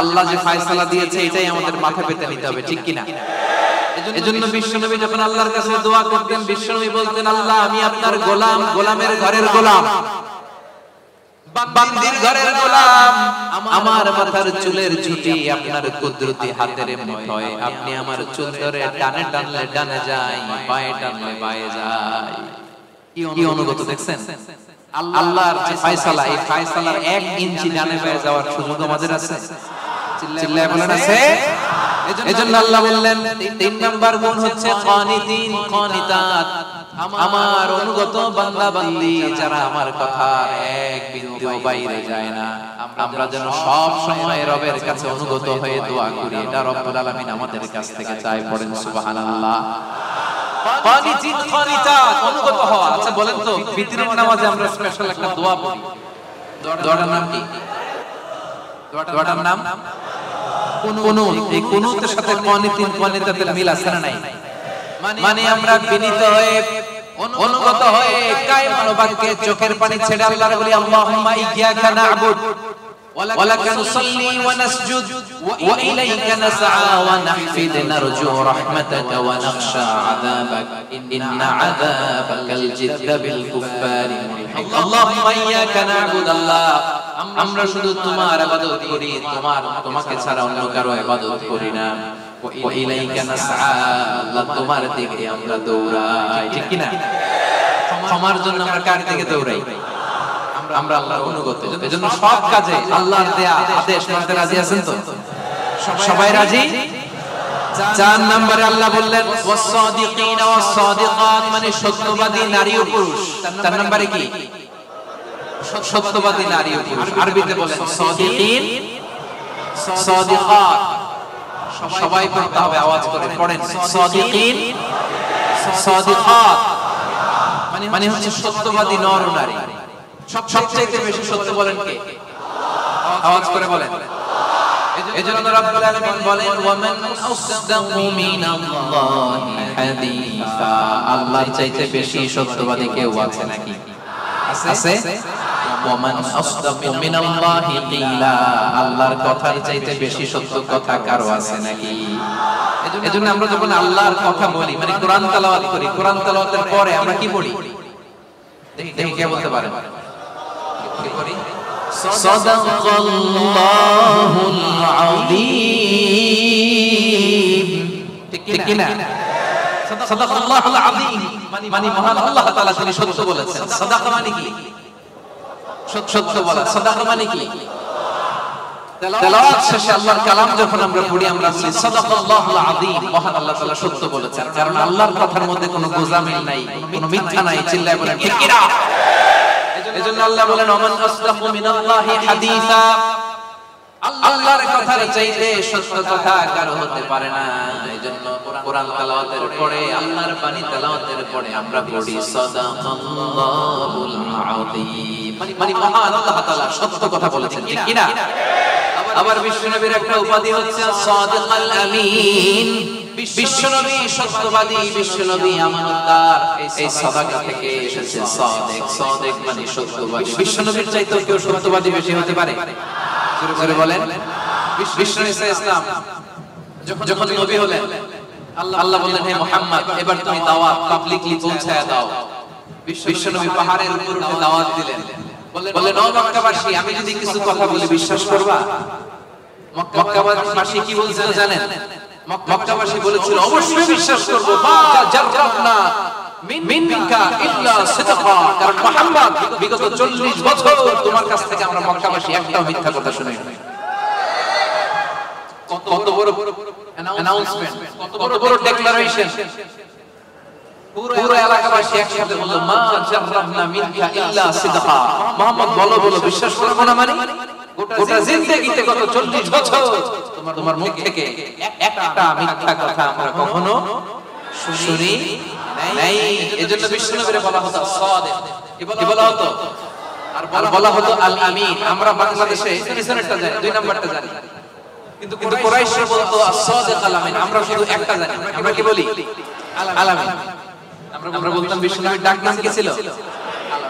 আল্লাহ যে ফয়সালা দিয়েছে এটাই আমাদের মাথা পেতে নিতে হবে, ঠিক কি না? এজন্য বিশ্বনবী যখন আল্লাহর কাছে দোয়া করতেন, বিশ্বনবী বলতেন, আল্লাহ আমি আপনার গোলাম, গোলামের ঘরের গোলাম, বান্দির ঘরের গোলাম, আমার মাথার চুলের ঝুঁটি আপনার কুদরতি হাতের মুঠোয়, আপনি আমার চুল ধরে ডানে টানলে ডানে যায়, বায়ে টানলে বায়ে যায়। কি অনুগত দেখছেন? আল্লাহর যে ফয়সালা, এই ফয়সালার 1 ইঞ্চি ডানে বায়ে যাওয়ার সুযোগ আমাদের আছে? চিল্লায় বলেন আছে? এজন্য আল্লাহ বললেন 3 নাম্বার গুণ হচ্ছে কানিতিন কানিতাত, আমার অনুগত বান্দা বান্দি যারা আমার কথা এক বিন্দুও বাইরে যায় না। আমরা যেন সব সময় রবের কাছে অনুগত হয়ে দোয়া করি, এটা রব্বুল আলামিন আমাদের কাছ থেকে চায়। পড়েন সুবহানাল্লাহ। কানিতিন কানিতাত, অনুগত হওয়া। আচ্ছা বলেন তো, বিতরের নামাজে আমরা স্পেশাল একটা দোয়া পড়ি, দোয়াটার নাম কি? দোয়াটার নাম কুনুত। এই কুনুতের সাথে কানিতিন কানিতাতের মিল আছে না নাই? মানে আমরা বিনীত হয়ে অনুগত হয়ে কায়মান বাক্যে চোখের পানি ছেড়ে আল্লাহর বলি, আল্লাহুম্মা ইয়্যাকা না'বুদ ওয়া লাকা নুসাল্লি ওয়া নাসজুদ ওয়া ইলাইকা নাসআ ওয়া নাহফিদ নারজু রাহমাতাকা ওয়া নাখশা আযাবাক ইন্না আযাবাকাল জিদ্দা বিল কুফফারি মুলহিক। আল্লাহুম্মা ইয়্যাকা না'বুদ, আল্লাহ আমরা শুধু তোমার ইবাদত করি, তোমাকে ছাড়া অন্য কারো ইবাদত করি না। ওয়া ইলাইকা নাসআ, আল্লাহ তোমার দিকে আমরা দৌড়াই, ঠিক কি না? ক্ষমার জন্য আমরা কার দিকে দৌড়াই? আমরা আল্লাহর অনুগত। এজন্য সব কাজে আল্লাহর দেয়া আদেশ মানতে রাজি আছেন তো? সবাই রাজি? 4 নম্বরে আল্লাহ বললেন ওয়াস-সাদিকিনা ওয়াস-সাদিকাত, মানে সত্যবাদী নারী ও পুরুষ। 4 নম্বরে কি? সত্যবাদী নারী ও পুরুষ। আরবিতে বলেন সাদিকিন সাদিকাত। সবাই পড়তে হবে, আওয়াজ করে পড়েন, সাদিকিন সাদিকাত, মানে হচ্ছে সত্যবাদী নর ও নারী। সবচেয়ে বেশি সত্য বলেন কে? আওয়াজ করে বলেন। এজন্য রব্বুল আলামিন বলেন ওয়ামান আসদাকু মিনাল্লাহি হাদিসা, আল্লাহর চাইতে বেশি সত্যবাদী কেউ আছে নাকি? আছে? ওয়ামান আসদাকু মিনাল্লাহি কিলা, আল্লাহর কথার চাইতে বেশি সত্য কথা কারো আছে নাকি? এজন্য আমরা যখন আল্লাহর কথা বলি, মানে কোরআন তেলাওয়াত করি, কোরআন তেলাওয়াতের পরে আমরা কি পড়ি? দেখি কে বলতে পারেন? কি করি? সাদাকাল্লাহুল আযীম, ঠিক কি না? সাদাকাল্লাহুল আযীম মানে মহান আল্লাহ তাআলা তিনি সত্য বলেছেন। সাদাকা মানে কি? সত্য বলা। সাদাকা মানে কি? তেলাওয়াত শেষে আল্লাহর কালাম যখন আমরা পড়ি, আমরা বলি সাদাকাল্লাহুল আযীম, মহান আল্লাহ তাআলা সত্য বলেছেন। কারণ আল্লাহর কথার মধ্যে কোনো গোজামিল নাই, কোনো মিথ্যা নাই। চিল্লায় বলেন ঠিক কি না? এজন্য আল্লাহ বলেন ওমান আসদাকু মিনাল্লাহি হাদিসা, আল্লাহর কথার চাইতে সত্য কথা কারো হতে পারে না। এজন্য কোরআন তেলাওয়াতের পরে, আল্লাহর বাণী তেলাওয়াতের পরে আমরা পড়ি সাদাকাল্লাহুল আযীম, মানে মহান আল্লাহ তাআলা সত্য কথা বলেছেন, ঠিক কি না? আবার বিশ্বনবীর একটা উপাধি হচ্ছে সাদিকাল আমিন, বিশ্বনবী সত্যবাদী, বিশ্বনবী আমানতদার। এই সাদাকা থেকে এসেছে সাদিক। সাদিক মানে সত্যবাদী। বিশ্বনবীর চাইতে কেউ সত্যবাদী বেশি হতে পারে? জোরে বলেন। বিশ্বনবী ইসলাম যখন নবী হলেন, আল্লাহ বললেন হে মুহাম্মদ এবার তুমি দাওয়াত পাবলিকলি পৌঁছায়া দাও। বিশ্বনবী পাহাড়ের উপর উঠে দাওয়াত দিলেন। বললেন ও মক্কাবাসী, আমি যদি কিছু কথা বলি বিশ্বাস করবা? মক্কাবাসী কি বলছিল জানেন? মক্কাবাসী বলেছিল অবশ্যই বিশ্বাস করব, মা জাররাবনা মিনকা ইল্লা সিদকা, কারণ মুহাম্মদ বিগত 40 বছর তোমার কাছ থেকে আমরা মক্কাবাসী একটাও মিথ্যা কথা শুনি নাই। কত বড় অ্যানাউন্সমেন্ট, কত বড় ডিক্লারেশন। পুরো এলাকাবাসী একসাথে বলল মা জাররাবনা মিনকা ইল্লা সিদকা, মুহাম্মদ বলো বলো বিশ্বাস করব না মানে? গোটা জিন্দেগিতে গত 40 বছর তোমার মুখ থেকে একটা মিথ্যা কথা আমরা কখনো শুনি নাই। এজন্য বিশ্বনবীর বলা হতো সাদিক, কি বলা হতো? আর বলা হতো আল আমিন। আমরা বাংলাদেশে পিছনেরটা জানি, 2 নাম্বারটা জানি। কিন্তু কুরাইশরা বলতো as-সাদিক আল-আমিন। আমরা শুধু একটা জানি, আমরা কি বলি? আল-আমিন। আমরা বলতাম বিশ্বনবীর ডাক নাম কি ছিল?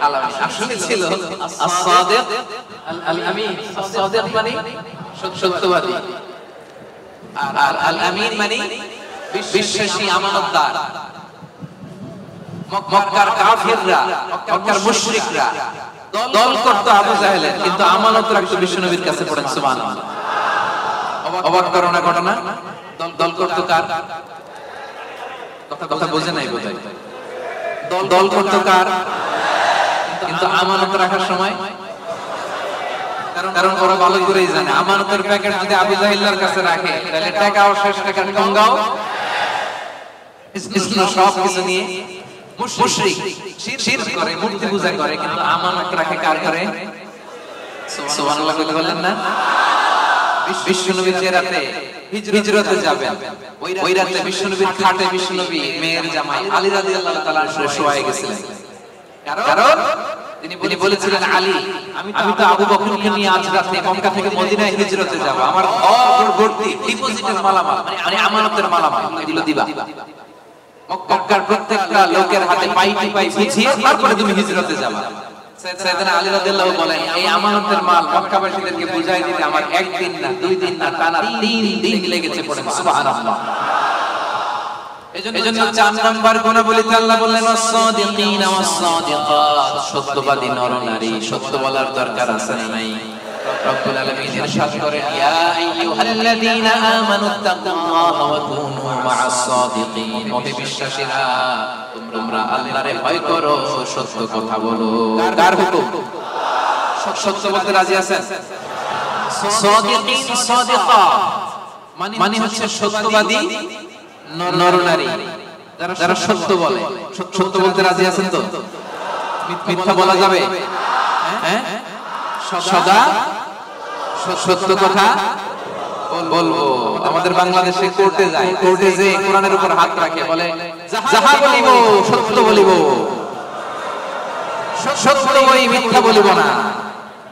আল-আমিন। আসলে ছিল as-সাদিক আল-আমিন। as-সাদিক মানে সত্যবাদী, আর আল-আমিন মানে বিশ্বাসী, আমানতদার। মক্কার কাফিররা, মক্কার মুশরিকরা দল করত আবু জাহেলের, কিন্তু আমানত রাখতো বিশ্বনবীর কাছে। পড়েন সুবহানাল্লাহ। অবাক করো না ঘটনা। দল করত কার? কথা বোঝে নাই বোধহয়। দল করত কার? কিন্তু আমানত রাখার সময়, কারণ ওরা ভালো করেই জানে আমানতের প্যাকেট যদি আবু জাহেলের কাছে রাখে তাহলে টাকাও শেষ, টাকার ঠঙ্গাও সব কিছু নিয়ে মুশরিক শিরক করে, মূর্তি পূজা করে, কিন্তু আমানত রাখে কার করে? সুবহানাল্লাহ বললেন না? বিশ্বনবী যে রাতে হিজরতে যাবেন, ওই রাতে বিশ্বনবীর খাটে বিশ্বনবী মেয়ের জামাই আলী রাদিয়াল্লাহু তাআলা শোয়ায় গেছিলেন। কারণ তিনি বলেছিলেন, আলী আমি তো আবু বকরকে নিয়ে আজ রাতে মক্কা থেকে মদিনায় হিজরতে যাব, আমার ঘর ভর্তি ডিপোজিটের মালামাল, মানে আমানতের মালামাল এগুলো দিবা। মক্কার প্রত্যেকটা লোকের হাতে পাইটি পাই বুঝিয়ে তারপরে তুমি হিজরতে যাবা। সাইয়েদনা আলী রাদিয়াল্লাহু বলেন, এই আমানতের মাল মক্কাবাসীদেরকে বুঝাই দিতে আমার একদিন না, দুই দিন না, টানা 3 দিন লেগেছে। পড়েন সুবহানাল্লাহ। এজন্য 4 নাম্বার গুণাবলীতে আল্লাহ বললেন ওয়াস-সাদিকিনা ওয়াস-সাদিকাত, সত্যবাদী নর নারী। সত্য বলার দরকার আছে না নাই? রব্বুল আলামিন ইরশাদ করেন, ইয়া আইয়ুহাল্লাযীনা আমানুত্তাকুল্লাহা ওয়া কুনু মা'আস-সাদিকিন। ওহে বিশ্বাসীরা, তোমরা আল্লাহরে ভয় করো, সত্য কথা বলো। কার হুকুম? সত্য বলতে রাজি আছেন? সাদিকিন সাদিকাত মানে হচ্ছে সত্যবাদী নর নারী, যারা সত্য বলে। সত্য বলতে রাজি আছেন তো? মিথ্যা বলা যাবে? হ্যাঁ, সদা সত্য কথা বলবো। আমাদের বাংলাদেশে কোর্টে যায়, কোর্টে যে কোরআনের উপর হাত রাখে, বলে যাহা বলিব সত্য বলিব, সত্য বই মিথ্যা বলিব না।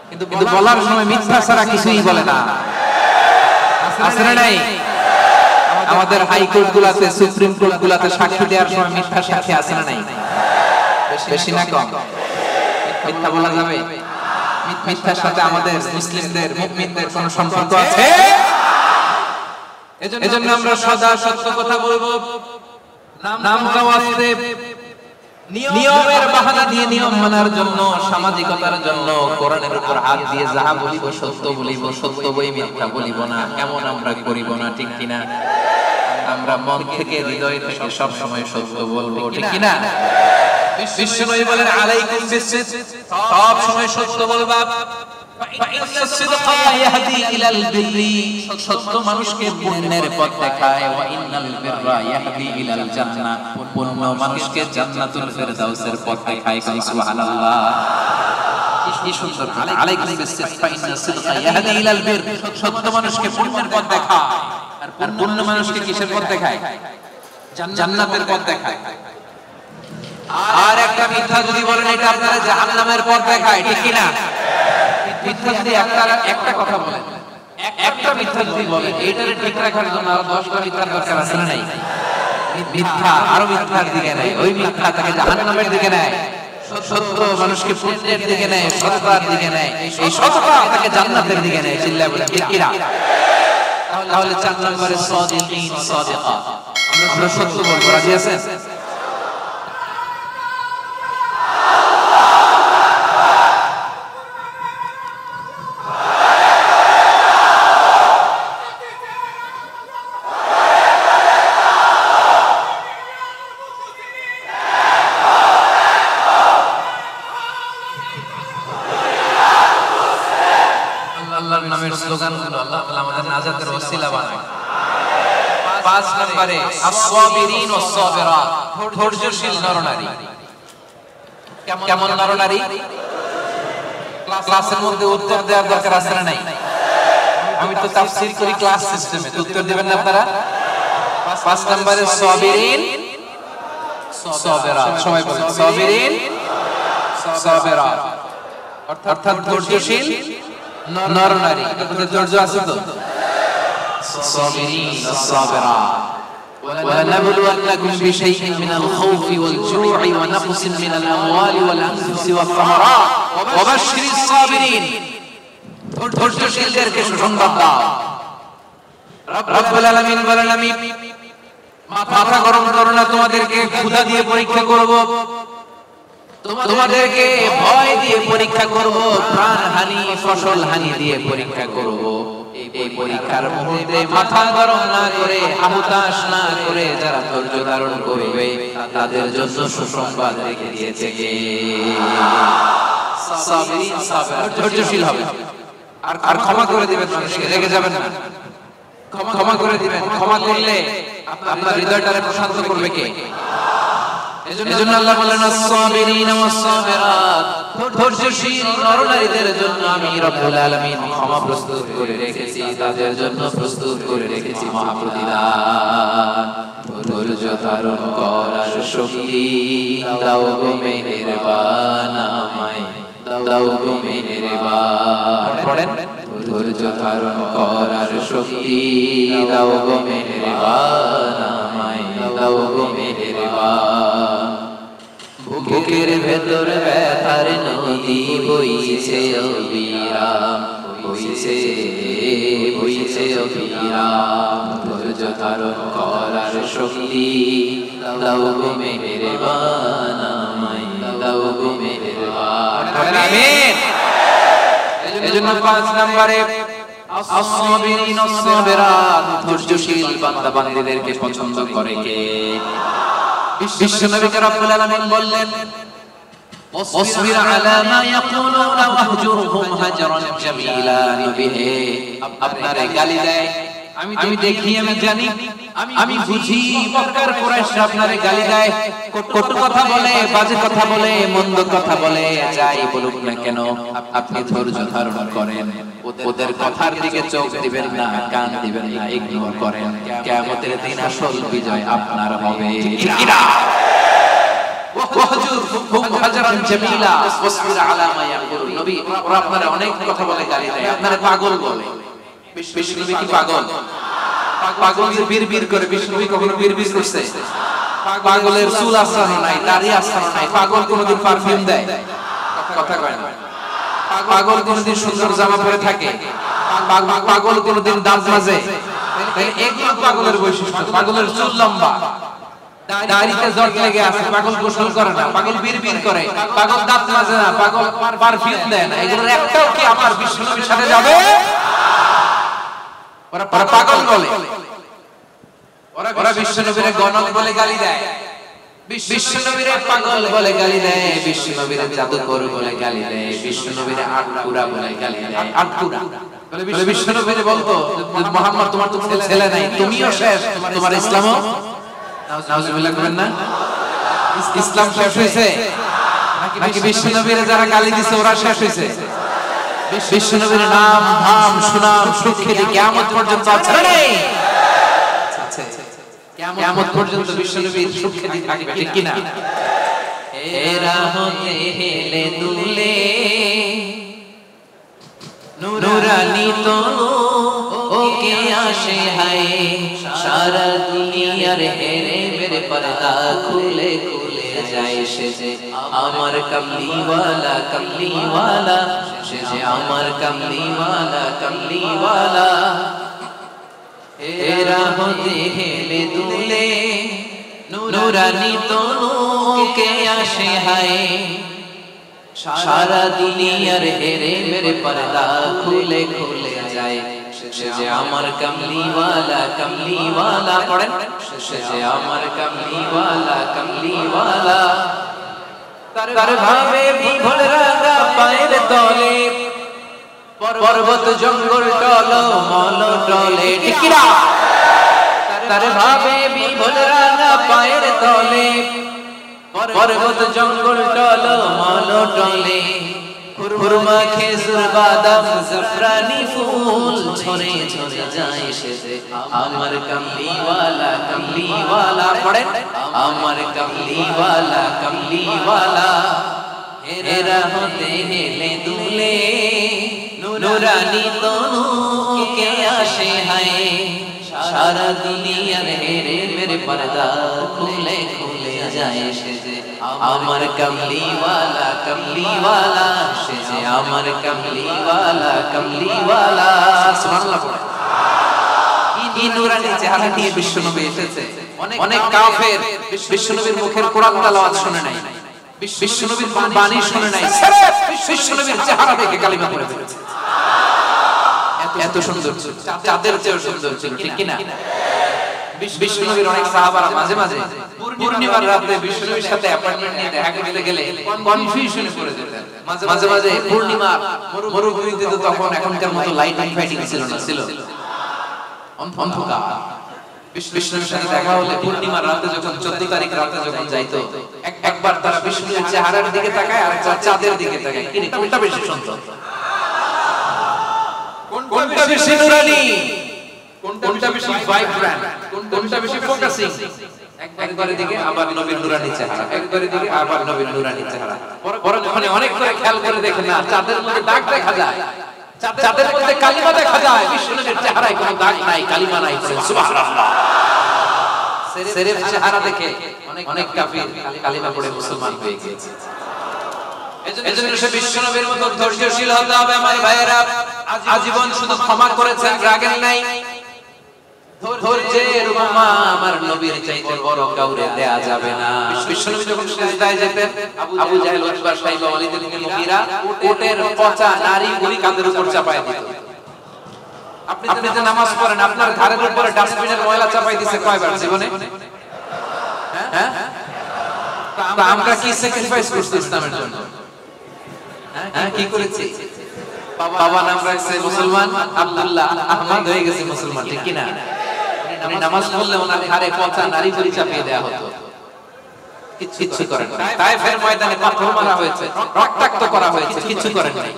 কিন্তু বলার সময় মিথ্যা ছাড়া কিছুই বলে না। আছে না নাই? আমাদের হাইকোর্ট গুলাতে, সুপ্রিম কোর্ট গুলাতে সাক্ষী দেওয়ার সময় মিথ্যা সাক্ষী আছে না নাই? বেশি না কম? মিথ্যা বলা যাবে? মিথ্যার সাথে আমাদের মুসলিমদের, মুমিনদের কোন সম্পর্ক আছে? এজন্য আমরা সদা সত্য কথা বলবো। নাম কাওয়াতে নিয়মের বাহানা দিয়ে, নিয়ম মানার জন্য, সামাজিকতার জন্য কোরআনের উপর হাত দিয়ে যাহা বলিব সত্য বলিব, সত্য বই মিথ্যা বলিব না, এমন আমরা করিব না। ঠিক কিনা? আমরা মন থেকে, হৃদয় থেকে সব সময় সত্য বলবো। ঠিক কিনা? বিশ্বনবী বলেন, আলাইকুম বিস-সিদক, সব সময় সত্য বলবা। ফাইন্নাস সিদকা ইয়াহদি ইলাল বিররি, সত্য মানুষকে পুণ্যের পথ দেখায়। ওয়া ইন্নাল বিররা ইয়াহদি ইলাল জান্নাহ, পুণ্য মানুষকে জান্নাতুল ফেরদাউসের পথ দেখায়। সুবহানাল্লাহ। কি সুন্দর! আলাইকুম বিস-সিদক ফাইন্নাস সিদকা ইয়াহদি ইলাল বির, সত্য মানুষকে পুণ্যের পথ দেখায়, আর পুণ্য মানুষকে কিসের পথ দেখায়? জান্নাতের পথ দেখায়। আর একটা মিথ্যা যদি বলেন, এটা আপনারা জাহান্নামের পথ দেখায়। ঠিক কি না? মিথ্যা যদি একটা কথা বলেন, একটা মিথ্যা যদি বলেন, এটারে ঠিক রাখার জন্য আরো 10টা মিথ্যার দরকার আছে না নাই? মিথ্যা আরো মিথ্যার দিকে নেয়, ওই মিথ্যা তাকে জাহান্নামের দিকে নেয়। সত্য মানুষকে পুণ্যের দিকে নেয়, সততার দিকে নেয়, এই সততা তাকে জান্নাতের দিকে নেয়। চিল্লায় বলেন ঠিক কি না? তাহলে 4 নম্বরে সাদিকিন সাদিকাত, আমরা সত্য বলবো। রাজি আছেন? আল্লাহর নামের স্লোগানগুলো আল্লাহ তাআলা আমাদের নাজাতের ওসিলা বানায়। 5 নম্বরে আস-সাবিরিন ওয়াস-সাবিরাত, ধৈর্যশীল নরনারী। কেমন নরনারী? ক্লাসের মধ্যে উত্তর দেওয়ার দরকার আছে না নাই? আমি তো তাফসীর করি ক্লাস সিস্টেমে, উত্তর দিবেন না আপনারা? 5 নম্বরে সাবিরিন সাবিরাত, সবাই বলেন সাবিরিন সাবিরাত, অর্থাৎ ধৈর্যশীল নরনারী। আপনাদের ধৈর্য আছে তো? الصابرين الصابرات ولنبلونكم بشيء من الخوف والجوع ونقص من الأموال والأنفس والثمرات وبشر الصابرين ধৈর্যশীলদেরকে সুসংবাদ দাও। রব্বুল আলামিন বলেন আমি মাথা গরম করো না, তোমাদেরকে ক্ষুধা দিয়ে পরীক্ষা করব, তোমাদেরকে ভয় দিয়ে পরীক্ষা করব, প্রাণহানি ফসল হানি দিয়ে পরীক্ষা করব। এই পরীক্ষার মুহূর্তে মাথা গরম না করে হুতাশ না করে যারা ধৈর্য ধারণ করবে তাদের জন্য সুসংবাদ রেখে দিয়েছে কে? সাবিরিন সাবিরাত, ধৈর্যশীল হবে আর ক্ষমা করে দিবেন, মানুষকে রেগে যাবেন না, ক্ষমা করে দিবেন। ক্ষমা করলে আপনার হৃদয়টারে প্রশান্ত করবে কে? এজন্য আল্লাহ বলেন আস-সাবিরিন ওয়াস-সাবিরাত, ধৈর্যশীল নরনারীদের জন্য আমি রব্বুল আলামিন ক্ষমা প্রস্তুত করে রেখেছি, তাদের জন্য প্রস্তুত করে রেখেছি মহাপ্রতিদান। ধৈর্য ধারণ করার শক্তি দাও গো মেহেরবান আমায়, দাও গো মেহেরবান। পড়েন, ধৈর্য ধারণ করার শক্তি দাও গো মেহেরবান আমায়, দাও গো মেহেরবান। বুকের ভেতর ব্যথার নদী বইছে অবিরাম, বইছে বইছে অবিরাম। ধৈর্য ধারণ করার শক্তি দাও গো মেহেরবান আমায়, দাও গো মেহেরবান। আমিন। এজন্য ৫ নম্বরে আস-সাবিরিন ওয়াস-সাবিরাত, ধৈর্যশীল বান্দা বান্দীদেরকে পছন্দ করে কে? বিশ্বনবী রব্বুল আলামিন বললেন ওয়াসবির আলা মা ইয়াকুলুনা ওয়াহজুরহুম হাজরান জামিলা। নবী হে, আপনারে গালি দেয় আমি দেখি, আমি জানি, আমি বুঝি, মক্কার কুরাইশরা আপনারে গালি দেয়, কটু কথা বলে, বাজে কথা বলে, মন্দ কথা বলে, যাই বলুক না কেন আপনি ধৈর্য ধারণ করেন, ওদের কথার দিকে চোখ দিবেন না, কান দিবেন না, ইগনোর করেন। কিয়ামতের দিন আসল বিজয় আপনার হবে। ঠিক না? ওয়াহজুরহুম হাজরান জামিলা ওয়াসবির আলা মা ইয়াকুলুন। নবী, ওরা আপনারে অনেক কথা বলে, গালি দেয়, আপনারে পাগল বলে। বিশ্বনবী কি পাগল? পাগল যে বিড়বিড় করে, বিশ্বনবী কখনো বিড়বিড় করছে? পাগলের চুল আছড়ানো নাই, দাড়ি আছড়ানো নাই। পাগল কোনদিন পারফিউম দেয়? কথা কয় না। পাগল কোনদিন সুন্দর জামা পরে থাকে? পাগল কোনদিন দাঁত মাজে? এগুলো পাগলের বৈশিষ্ট্য। পাগলের চুল লম্বা, দাড়িতে জট লেগে আছে, পাগল গোসল করে না, পাগল বিড়বিড় করে, পাগল দাঁত মাজে না, পাগল পারফিউম দেয় না। এগুলোর একটাও কি আমার বিশ্বনবীর সাথে যাবে? ওরা পাগল বলে, ওরা বিশ্বনবীরে গণক বলে গালি দেয়, বিশ্বনবীরে পাগল বলে গালি দেয়, বিশ্বনবীরে জাদুকর বলে গালি দেয়, বিশ্বনবীরে আটকুরা বলে গালি দেয়। আটকুরা বলে বিশ্বনবীরে বলতো মুহাম্মদ তোমার তো ছেলে নাই, তুমিও শেষ, তোমার ইসলামও। নাউজুবিল্লাহ করবেন না? ইসলাম শেষ হয়েছে নাকি বিশ্বনবীরে যারা গালি দিছে ওরা শেষ হয়েছে? বিশ্বনবীর নাম ধাম সুনাম সুখ্যাতি কিয়ামত পর্যন্ত আছে না? নেই, কিয়ামত পর্যন্ত বিশ্বনবীর সুখ্যাতি থাকবে। ঠিক কি না? এরা হতে হেলে দুলে নুরানি তনু ওকে আসে হায়, সারা দুনিয়ার হেরে মেরে পর্দা খুলে খুলে যায় সে যে আমার কামলিওয়ালা, কামলিওয়ালা, সে যে আমার কামলিওয়ালা, কামলিওয়ালা। এরা হতে হেলে দুলে নুরানি তনুকে আসে হায়, সারা দুনিয়ার হেরে মেরে পর্দা খুলে খুলে যায় সে যে আমার কামলিওয়ালা, কামলিওয়ালা। পড়েন, সে যে আমার কামলিওয়ালা, কামলিওয়ালা। তার ভাবে বিভোল রাঙা পায়ের তলে, পর্বত জঙ্গল টল মল টলে। ঠিক না? তার ভাবে বিভোল রাঙা পায়ের তলে, পর্বত জঙ্গল টল মল টলে। খুরমা খেজুর বাদাম জাফরানি ফুল ঝরে ঝরে যায় সে যে আমার কামলিওয়ালা, কামলিওয়ালা। পড়েন, আমার কামলিওয়ালা, কামলিওয়ালা। হেরা হতে হেলে দুলে নুরানি তনু কে আসে হায় সারা দুনিয়ার হেরে মেরে পর্দা খুলে খুলে যায় সে যে আমার কমলিওয়ালা সে যে আমার কমলিওয়ালা সুবহানাল্লাহ পড়ে। এই নুরানি চেহারা নিয়ে বিশ্বনবী এসেছে। অনেক কাফের বিশ্বনবীর মুখের কোরআন তেলাওয়াত শুনে নাই, বিশ্বনবীর বাণী শুনে নাই, সির্ফ বিশ্বনবীর চেহারা দেখে কালিমা পড়ে ফেলেছে। এত সুন্দর ছিল, চাঁদের চেয়েও সুন্দর ছিল, ঠিক কি না? বিশ্বনবীর অনেক সাহাবারা মাঝে মাঝে পূর্ণিমার রাতে বিশ্বনবীর সাথে অ্যাপয়েন্টমেন্ট নিয়ে দেখা করতে গেলে কনফিউশনে পড়ে যেতেন। মাঝে মাঝে পূর্ণিমা মরুভূমিতে তো তখন এখনকার মতো লাইটিং ফাইটিং ছিল না, ছিল অন্ধকার। বিষ্ণুর সাথে দেখা হলে পূর্ণিমার রাতে যখন 14 তারিখ রাতে যখন যাইতো, একবার তারা বিষ্ণুর চেহারার দিকে তাকায় আর একবার চাঁদের দিকে তাকায়, কি কোনটা বেশি সুন্দর, কোনটা বেশি নুরানি, কোনটা বেশি ভাইব্রেন্ট, কোনটা বেশি ফোকাসিং? একবারের দিকে আবার নবীর নুরানি চেহারা, একবারের দিকে আবার নবীর নুরানি চেহারা। পরক্ষণে অনেক করে খেয়াল করে দেখেন না, চাঁদের মধ্যে দাগ দেখা যায়, চাঁদের মধ্যে কালিমা দেখা যায়, বিষ্ণুর চেহারায় কোনো দাগ নাই, কালিমা নাই। সুবহানাল্লাহ। সির্ফ চেহারা দেখে অনেক কাফির কালিমা পড়ে মুসলমান হয়ে গিয়েছে। এজন্য সে বিশ্বনবীর মতো ধৈর্যশীল হতে হবে আমার ভাইয়েরা। আজীবন শুধু ক্ষমা করেছেন, রাগেন নাই। ধৈর্যের উপমা আমার নবীর চাইতে বড় কাউরে দেয়া যাবে না। বিশ্বনবী যখন সিজদায় যেতেন, আবু জাহেল, উতবা, সাইবা, ওয়ালিদ ইবনে মুগীরা ওটের পচা নারী গুলি কাঁধের উপর চাপায় দিত। আপনি যে নামাজ পড়েন, আপনার ঘাড়ের উপরে ডাস্টবিনের ময়লা চাপাই দিছে কয়বার জীবনে? হ্যাঁ, তা আমরা কি স্যাক্রিফাইস করছি ইসলামের জন্য? হ্যাঁ, কি করেছি? বাবা নাম রাখছে মুসলমান, আব্দুল্লাহ, আহমদ হয়ে গেছে মুসলমান, ঠিক কি না? উনি নামাজ পড়লে ওনার ঘাড়ে পচা নারী গুলি চাপিয়ে দেয়া হতো, কিচ্ছু করেন না। তায়েফের ময়দানে পাথর মারা হয়েছে, রক্তাক্ত করা হয়েছে, কিচ্ছু করেন নাই,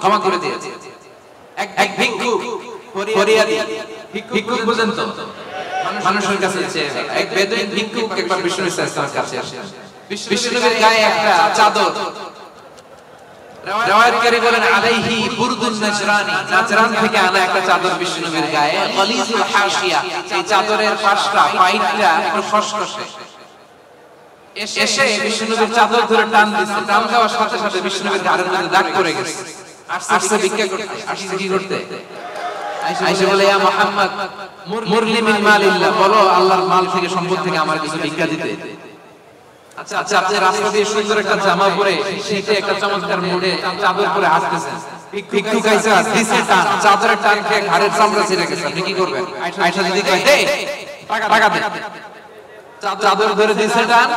ক্ষমা করে দিয়েছে। এক ভিক্ষুক ফরিয়াদি, ভিক্ষুক বুঝেন তো, মানুষের কাছে চেয়ে এক বেদুইন ভিক্ষুক একবার বিষ্ণু ইসলামের কাছে আসে। বিষ্ণুনবীর গায়ে একটা চাদর, riwayatকারী বলেন আলাইহি বুরদুন নাজরানি, নাজরান থেকে আনা একটা চাদর বিষ্ণুনবীর গায়ে, গলিজুল হাশিয়া, এই চাদরের পাশটা পাইটটা একটু খসখসে। এসে বিষ্ণুনবীর চাদর ধরে টান দিচ্ছে, টান দেওয়ার সাথে সাথে বিষ্ণুনবীর ঘাড়ের মধ্যে দাগ পড়ে গেছে। আসছে ভিক্ষা করতে, আসছে কি করতে? আয়েশা বলে, ইয়া মুহাম্মদ মুরলি মিন মালিল্লাহ, বলো আল্লাহর মাল থেকে, সম্পদ থেকে আমার কিছু ভিক্ষা দিতে। আচ্ছা, আপনি রাস্তা দিয়ে সুন্দর একটা জামা পরে, শীতে একটা চমৎকার মুড়ে চাদর পরে আসতেছেন, ভিক্ষুক আইসা দিছে টান, চাদরের টান খেয়ে ঘাড়ের চামড়া ছিঁড়ে গেছে, আপনি কি করবেন? আয়েশা যদি কয়, দে টাকা দে, চাদর ধরে দিছে টান,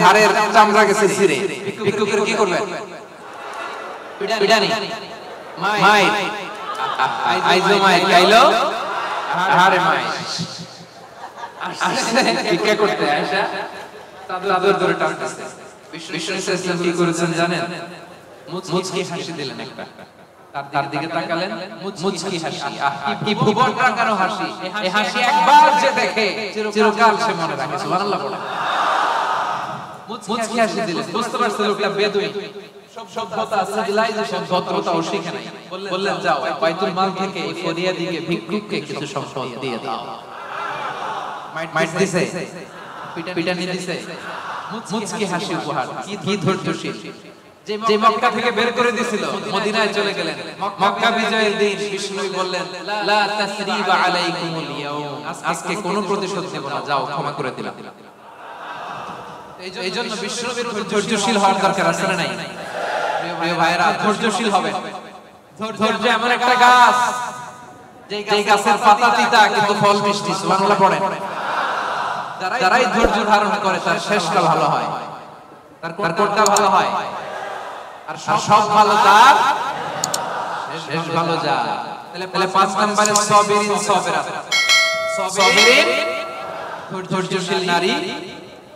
ঘাড়ের চামড়া গেছে ছিঁড়ে, ভিক্ষুকের কি করবেন? পিটানি, মাই আইজো মাই গাইলো, আরে মাই আসছে ভিক্ষা করতে। আয়েশা চাদর ধরে টানতেছে। বিষ্ণু ইসলাম কি করেছেন জানেন? মুচকি হাসি দিলেন একটা, তার দিকে তাকালেন, মুচকি হাসি। কি ভুবন রাঙানো হাসি! এই হাসি একবার যে দেখে চিরকাল সে মনে রাখে। সুবহানাল্লাহ পড়ে। মুচকি হাসি দিলেন, বুঝতে পারছে লোকটা বেদুইন, সভ্যতা, সিভিলাইজেশন, ভদ্রতাও শিখে নাই। বললেন, যাও বাইতুল মাল থেকে ফরিয়াদিকে, ভিক্ষুককে কিছু সম্পদ দিয়ে দাও। মাইট দিছে, পিটানি দিছে, মুচকি হাসি উপহার। কি ধৈর্যশীল! যে মক্কা থেকে বের করে দিয়েছিল, মদিনায় চলে গেলেন। মক্কা বিজয়ের দিন বিষ্ণু বললেন, লা তাসরিবা আলাইকুমুল ইয়াউম, আজকে কোনো প্রতিশোধ নেব না, যাও ক্ষমা করে দিলাম। এইজন্য বিষ্ণুবীর ধৈর্যশীল হওয়ার দরকার আছে না নাই? প্রিয় ভাইরা, ধৈর্যশীল হবে। ধৈর্য এমন একটা গাছ, যে গাছের পাতা তিতা কিন্তু ফল মিষ্টি। সুবহানাল্লাহ পড়ে। যারাই ধৈর্য ধারণ করে তার শেষটা ভালো হয়, তার কোনটা ভালো হয়, আর সব ভালো তার শেষ ভালো যায়। তাহলে 5 নম্বরে সাবিরিন, সাবিরাত, সাবিরিন ধৈর্যশীল নারী,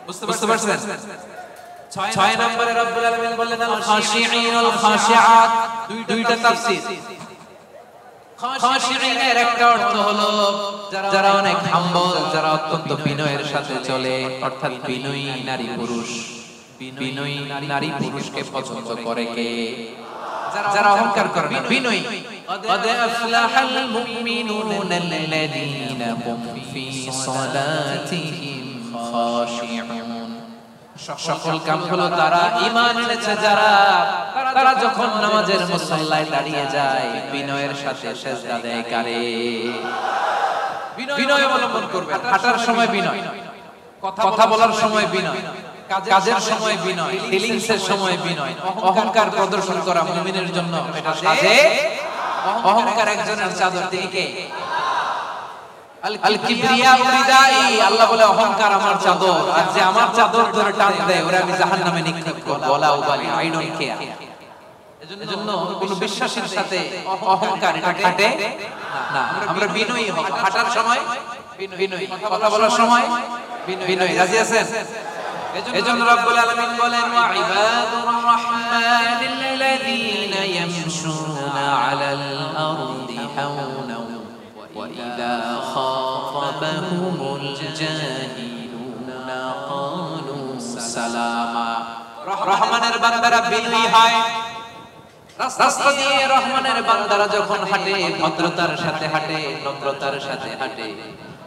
বুঝতে পারছেন? 6 নম্বরে রব্বুল আলামিন বললেন আল খাশিঈন আল খাশিআত, দুইটা তাফসীর। খাশিঈনের একটা অর্থ হলো যারা অনেক হাম্বল, যারা অত্যন্ত বিনয়ের সাথে চলে, অর্থাৎ বিনয়ী নারী পুরুষ। বিনয়ী নারী পুরুষকে পছন্দ করে কে? যারা অহংকার করে না, বিনয়ী, قد أفلح المؤمنون الذين هم في صلاتهم خاشعون সকল কাম হলো তারা ঈমান এনেছে যারা তারা যখন নামাজের মুসল্লায় দাঁড়িয়ে যায় বিনয়ের সাথে সিজদা দেয় কারে বিনয় অবলম্বন করবে হাঁটার সময় বিনয় কথা বলার সময় বিনয় কাজের সময় বিনয় ফিলিংসের সময় বিনয় অহংকার প্রদর্শন করা মুমিনের জন্য এটা সাজে অহংকার একজনের চাদর তিনি কে আল কিবরিয়া উরিদাই আল্লাহ বলে অহংকার আমার চাদর আর যে আমার চাদর ধরে টান দেয় ওরে আমি জাহান্নামে নিক্ষেপ করব বলা উবালি আই ডোন্ট কেয়ার এজন্য কোন বিশ্বাসীর সাথে অহংকার এটা খাটে না আমরা বিনয়ী হব হাঁটার সময় বিনয়ী কথা বলার সময় বিনয়ী রাজি আছেন এজন্য রব্বুল আলামিন বলেন ওয়া ইবাদুর রাহমানিল্লাযীনা ইয়ামশুনা আলাল আরদি হাওনা ওয়া ইযা খাতাবাহুমুল জাহিলুনা ক্বালু সালামা রহমানের বান্দারা বিনয়ী হয় রাস্তা দিয়ে রহমানের বান্দারা যখন হাঁটে ভদ্রতার সাথে হাঁটে নম্রতার সাথে হাঁটে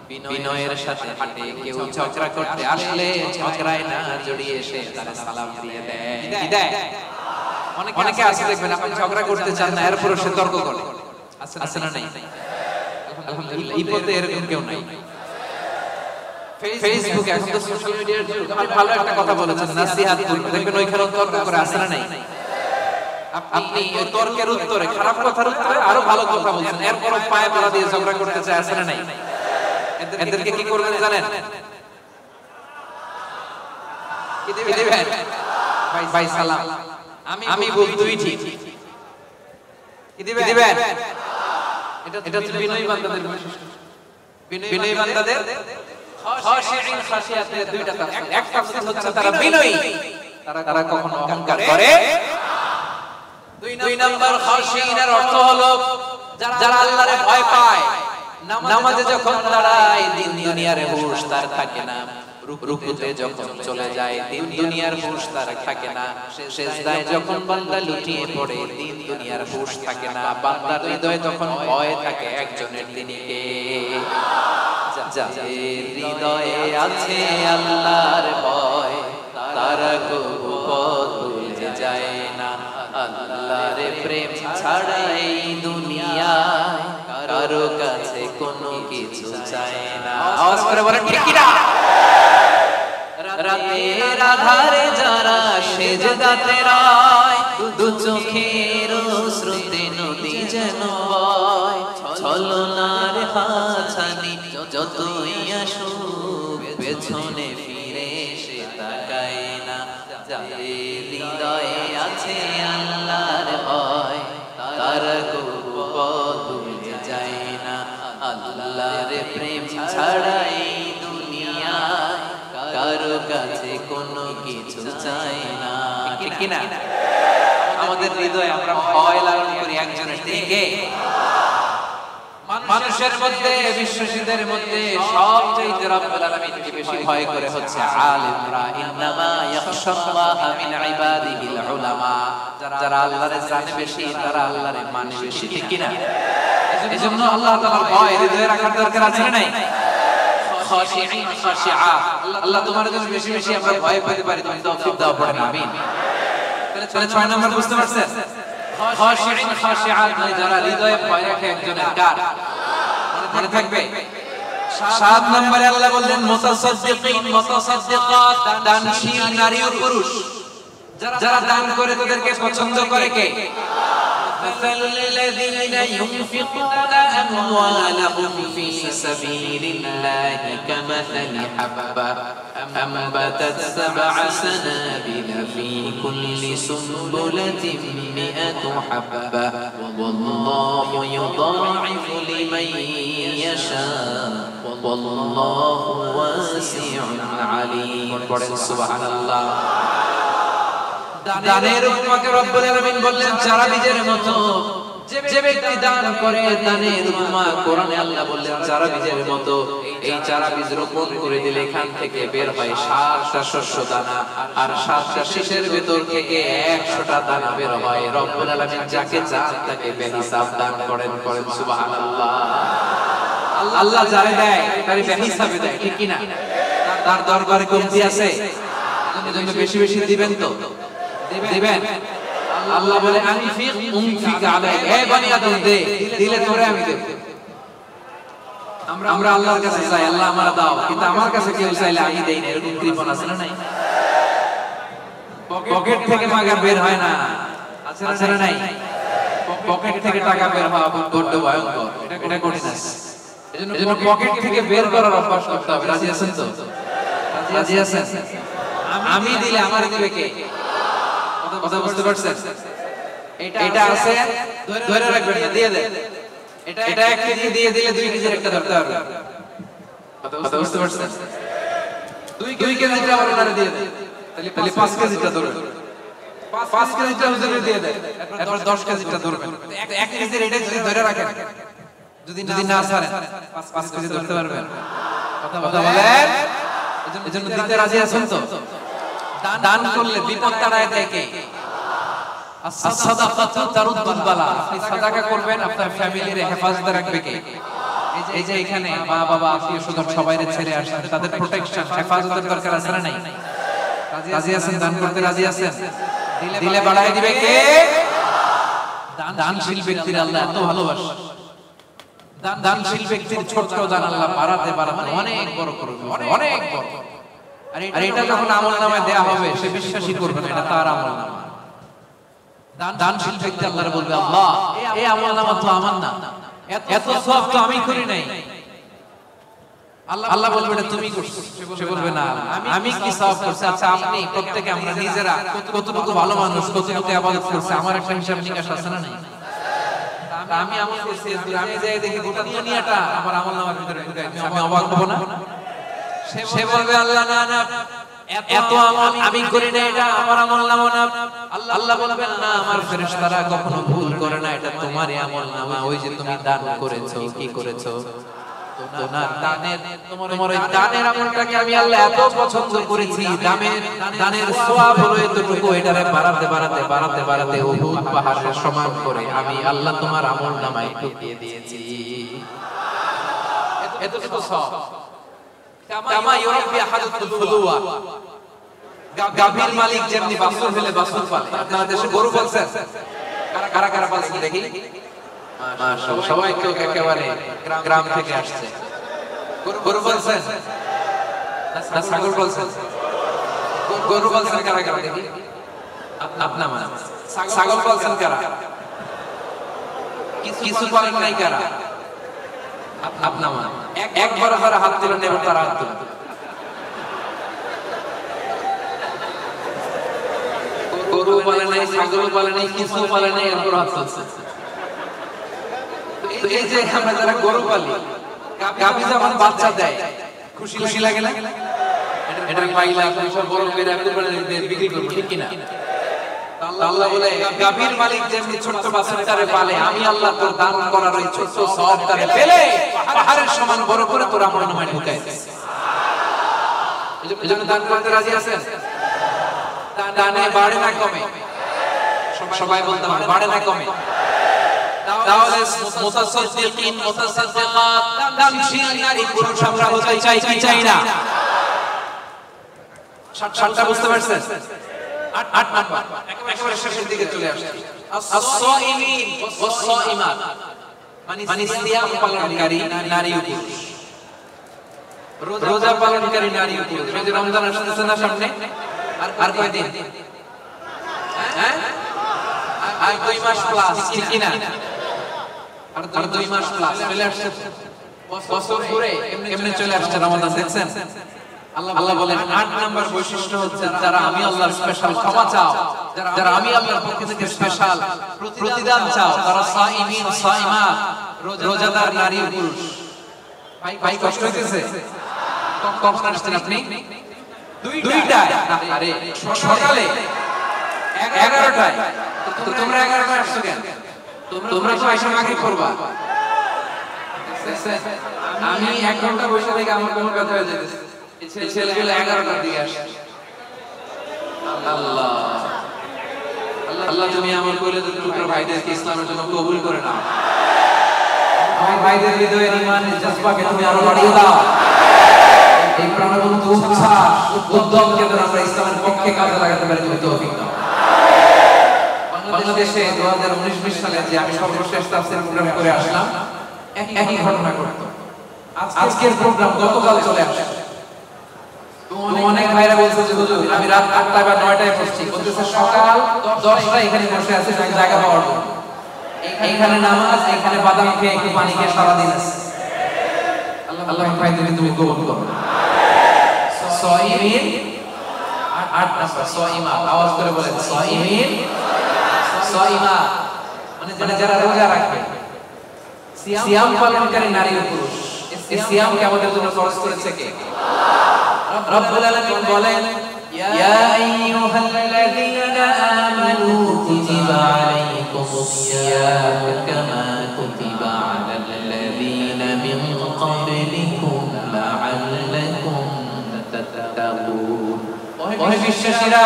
বিনয়ের সাথে হাঁটে কেউ ঝগড়া করতে আসলে ঝগড়ায় না জড়িয়ে এসে তারা সালাম দিয়ে দেয় কি দেয় অনেকে আছে দেখবেন আপনি ঝগড়া করতে চান না এরপরও সে তর্ক করে আছে না নাই আলহামদুলিল্লাহ এই পথে এরকম কেউ নাই ফেসবুক এখন তো সোশ্যাল মিডিয়ার যুগ আপনি ভালো একটা কথা বলেছেন নসিহত করবেন দেখবেন ওইখানে তর্ক করে আছে না নাই আপনি ওই তর্কের উত্তরে খারাপ কথার উত্তরে আরো ভালো কথা বলছেন এরপরও পায়ে পালা দিয়ে ঝগড়া করতে চায় আছে না নাই এদেরকে কি করবেন জানেন কি দিবেন ভাই সালাম আমি বল তুই ঠিক কি দিবেন এটা হচ্ছে বিনয়ী বান্দাদের বৈশিষ্ট্য বিনয়ী বান্দাদের খাশিঈন খাশিয়াতের দুইটা তাফসীর এক তাফসীর হচ্ছে তারা বিনয়ী তারা কখনো অহংকার করে দুই নাম্বার খাশিঈনের অর্থ হলো যারা আল্লাহরে ভয় পায় নামাজে যখন দাঁড়ায় দিন দুনিয়ার হুঁশ তার থাকে না রুকুতে যখন চলে যায় দিন দুনিয়ার হুঁশ তার থাকে না সিজদায় যখন বান্দা লুটিয়ে পড়ে দিন দুনিয়ার হুঁশ থাকে না বান্দার হৃদয়ে তখন ভয় থাকে একজনের তিনি কে যাদের হৃদয়ে আছে আল্লাহর ভয় তারা কবু পথ ভুলে যায় না আল্লাহর প্রেম ছাড়া এই দুনিয়ায় কারো কাছে কোনো কিছু চায় না আওয়াজ করে বলেন ঠিক কি না রাতের আধারে যারা সেজদাতে রয় দু চোখের স্রোতে নদী যেন বয় ছলনার হাতছানি যতই আসুক পেছনে ফিরে সে তাকায় না যাদের হৃদয়ে আছে আল্লাহর ভয় তারা কবু পথ ভুলে যায় না আল্লাহর প্রেম ছাড়া এই দুনিয়ায় কারো কাছে কোনো কিছু চাই না ঠিক কি না আমাদের হৃদয়ে আমরা ভয় লালন করি একজনের থেকে মানুষের মধ্যে বিশ্বাসীদের মধ্যে সবচেয়ে রব্বুল আলামিনকে বেশি ভয় করে হচ্ছে আলিমরা ইন্নামা ইয়াখশাল্লাহা মিন ইবাদিহিল উলামা যারা আল্লাহরে জানে বেশি তারা আল্লাহরে মানে বেশি ঠিক কি না এজন্য আল্লাহ তাআলার ভয় হৃদয়ে রাখার দরকার আছে না নাই খাশিঈন খাশিআ আল্লাহ তোমার জন্য বেশি বেশি আমরা ভয় পেতে পারি তুমি তৌফিক দাও পড়েন আমিন তাহলে 6 নাম্বার বুঝতে পারছেন খাশিঈন খাশিআত যারা হৃদয়ে ভয় রাখে একজনের কার মনে থাকবে 7 নম্বরে আল্লাহ বললেন মুতাসাদ্দিকিন মুতাসাদ্দিকাত দানশীল নারী ও পুরুষ যারা দান করে তাদেরকে পছন্দ করে কে مثل الذين ينفقون أموالهم في سبيل الله كمثل حبة أنبتت 7 سنابل في كل سنبلة 100 حبة والله يضاعف لمن يشاء والله واسع عليم سبحان الله দানের উপমাকে রব্বুল আলামিন বললেন চারা বীজের মতো যে ব্যক্তি দান করে দানের উপমা কোরআনে আল্লাহ বললেন চারা বীজের মতো। এই চারা বীজ রোপণ করে দিলে এখান থেকে বের হয় 7টা শস্য দানা, আর 7টা শীষের ভেতর থেকে 100টা দানা বের হয়। রব্বুল আলামিন যাকে চান তাকে বেহিসাব দান করেন। করেন সুবহানাল্লাহ। আল্লাহ যারে দেয় তারে বেহিসাবে দেয়, ঠিক কি না? তার দরবারে কমতি আছে? এজন্য বেশি বেশি দিবেন তো দিবেন। আল্লাহ বলে আনফিক উনফিক আলাইক, হে বনি আদম দে, দিলে তোরে আমি দেব। আমরা আল্লাহর কাছে চাই আল্লাহ আমারে দাও, কিন্তু আমার কাছে কেউ চাইলে আমি দেই না, এরকম কৃপণ আছে না নাই? পকেট থেকে টাকা বের হয় না, আছে না নাই? পকেট থেকে টাকা বের হওয়া বড় ভয়ঙ্কর, এটা কঠিন আছে। এজন্য পকেট থেকে বের করার অভ্যাস করতে হবে। রাজি আছেন তো? রাজি আছেন? আমি দিলে আমার দিবে কে? কথা বুঝতে পারছেন? এটা আছে, ধরে রাখবেন না, দিয়ে দেন। এটা 1 কেজি দিয়ে দিলে 2 কেজির একটা ধরতে হবে। কথা বুঝতে পারছেন? 2 কেজিটা আমার ওনারে দিয়ে দেন, তাহলে 5 কেজিটা ধরুন। 5 কেজিটা হুজুরে দিয়ে দেন, এরপর 10 কেজিটা ধরবেন। 1 কেজির এটা যদি ধরে রাখেন, যদি না ছাড়েন 5 কেজি ধরতে পারবেন। কথা বলেন। এজন্য দিতে রাজি আছেন তো? দান করলে বিপদ তাড়ায় দেয় কে? as-সাদাকাতু তারুদ্দুল বালা। আপনি সাদাকা করবেন, আপনার ফ্যামিলির হেফাজতে রাখবে কে? এই যে এখানে মা বাবা আত্মীয় স্বজন সবাইরে ছেড়ে আসেন, তাদের প্রোটেকশন হেফাজতের দরকার আছে না নাই? রাজি আছেন? দান করতে রাজি আছেন? দিলে বাড়ায় দিবে কে? দানশীল ব্যক্তির আল্লাহ এত ভালোবাসে। দানশীল ব্যক্তির ছোট দান আল্লাহ বাড়াতে বাড়াতে অনেক বড় করবে, অনেক বড়। আর এটা যখন আমলনামায় দেয়া হবে, সে বিশ্বাসই করবে না এটা তার আমলনামা। দানশীল ব্যক্তি আল্লাহর বলবে, আল্লাহ এই আমলনামা তো আমার না, এত সওয়াব তো আমি করি নাই। আল্লাহ বলবে এটা তুমি করছো। সে বলবে না আমি কি সওয়াব করছি? আচ্ছা আপনি প্রত্যেকে আমরা নিজেরা কতটুকু ভালো মানুষ, কতটুকু ইবাদত করছি, আমার একটা হিসাব নিকাশ আছে না নাই? আমি আমল করছি, আমি যাই দেখি গোটা দুনিয়াটা আমার আমলনামার ভিতরে ঢুকাই দিয়েছে, আমি অবাক হব না? সে বলবে আল্লাহ না না, এত আমল আমি করি না, এটা আমার আমলনামা না। আল্লাহ বলবেন না, আমার ফেরেশতারা কখনো ভুল করে না, এটা তোমারই আমলনামা। ওই যে তুমি দান করেছো, কি করেছো? তোমার ওই দানের আমলটাকে আমি আল্লাহ এত পছন্দ করেছি, দানের সওয়াব হলো এতটুকু, এটারে বাড়াতে বাড়াতে বাড়াতে বাড়াতে উহুদ পাহাড়ের সমান করে আমি আল্লাহ তোমার আমলনামায় ঢুকিয়ে দিয়েছি। এতটুকু সওয়াব। কামা ইউরাব্বি আহাদুকুল ফুলুয়া, গাভীর মালিক যেমনি বাছুর হলে বাছুর পালে। আপনারা দেশে গরু পালছেন? কারা কারা পালছেন দেখি? মাশাআল্লাহ, সবাই তো একেবারে গ্রাম থেকে আসছে। গরু পালছেন না ছাগল পালছেন? গরু পালছেন কারা কারা দেখি? আপনা মানে ছাগল পালছেন কারা? কিছু পালেন নাই কারা? আপনা মানে একবার যারা হাত তুলে নেবেন তারা হাত তুলে। গরু পালে নাই, ছাগল পালে নাই, কিছু পালে নাই, এরপর হাত তুলছে। এই যে আমরা যারা গরু পালি, গাভী যখন বাচ্চা দেয় খুশি লাগে না? এটা পাইলা সব বড় করে বিক্রি করবো, ঠিক কিনা? আল্লাহ বলে গাভীর মালিক যেমনি ছোট্ট বাচ্চাটারে পালে, আমি আল্লাহ তোর দান করার ওই ছোট্ট সওয়াবটারে পেলে পাহাড়ের সমান বড় করে তোর আমলনামায় ঢুকাই দিয়েছে। এজন্য দান করতে রাজি আছেন? দানে বাড়ে না কমে? সবাই বলতে পারে বাড়ে না কমে? তাহলে মুতাসাদ্দিকিন মুতাসাদ্দিকাত দানশীল নারী পুরুষ আমরা হতে চাই কি চাই না? 7টা বুঝতে পারছেন? 8 নাম্বার একেবারে শেষের দিকে চলে আসছে। আস-সাইমিন ওয়াস-সাইমাত, মানে সিয়াম পালনকারী নারী ও পুরুষ, রোজা পালনকারী নারী ও পুরুষ। এই যে রমজান আসছে না সামনে, আর কয়দিন? হ্যাঁ, আর 2 মাস প্লাস, ঠিক কি না? আর 2 মাস প্লাস চলে আসছে, বছর ঘুরে এমনি চলে আসছে রমাদান। দেখছেন আল্লাহ বলেন 8 নাম্বার বৈশিষ্ট্য হচ্ছে যারা আমি আল্লাহর স্পেশাল ক্ষমা চাও, যারা আমি আল্লাহর পক্ষ থেকে স্পেশাল প্রতিদান চাও, তারা সাইমিন সাইমাত, রোজাদার নারী ও পুরুষ। ভাই কষ্ট হইতেছে? কখন আসছেন আপনি? 2টায়? আরে সকালে 11টায়। তো তোমরা 11টায় আসছো কেন? তোমরা তো আইসা মাগরিব করবা। আমি 1 ঘন্টা বসে থেকে আমার কোন কথা হয়ে যেতেছে, এই ছেলেগুলো 11টার দিকে আসে। আল্লাহ আল্লাহ তুমি আমার কলিজার টুকরা ভাইদেরকে ইসলামের জন্য কবুল করে নাও। আমার ভাইদের হৃদয়ের ঈমানের জজবাকে তুমি আরো বাড়িয়ে দাও। এই প্রাণবন্ত উচ্ছ্বাস উদ্যমকে যেন আমরা ইসলামের পক্ষে কাজে লাগাতে পারি, তুমি তৌফিক দাও। বাংলাদেশে 2019-20 সালে যে আমি সর্বশেষ তাফসীর প্রোগ্রাম করে আসলাম, একই ঘটনা ঘটতো। আজকের প্রোগ্রাম গতকাল চলে আসে। তো অনেক ভাইরা বলছে যে হুজুর আমি রাত 8টা বা 9টায় পড়ছি, বলতেছে সকাল 10টা এখানে বসে আছে জায়গা পাওয়ার জন্য। এখানে নামাজ, এখানে বাদাম খেয়ে একটু পানি খেয়ে সারা দিন আছে। আল্লাহ ভাইদেরকে তুমি কবুল করো। সাইমিন 8 নাম্বার সাইমা, আওয়াজ করে বলেন সাইমিন সাইমা, মানে যারা রোজা রাখে, সিয়াম পালনকারী নারী ও পুরুষ। এই সিয়ামকে আমাদের জন্য ফরজ করেছে কে? রব্বুল আলামিন বলেন ইয়া আইয়ুহাল্লাযীনা আমানু কুতিবা আলাইকুমুস সিয়াম কামা কুতিবা আলাল্লাযীনা মিন ক্বাবলিকুম লাআল্লাকুম তাত্তাকুন। ওহে বিশ্বাসীরা,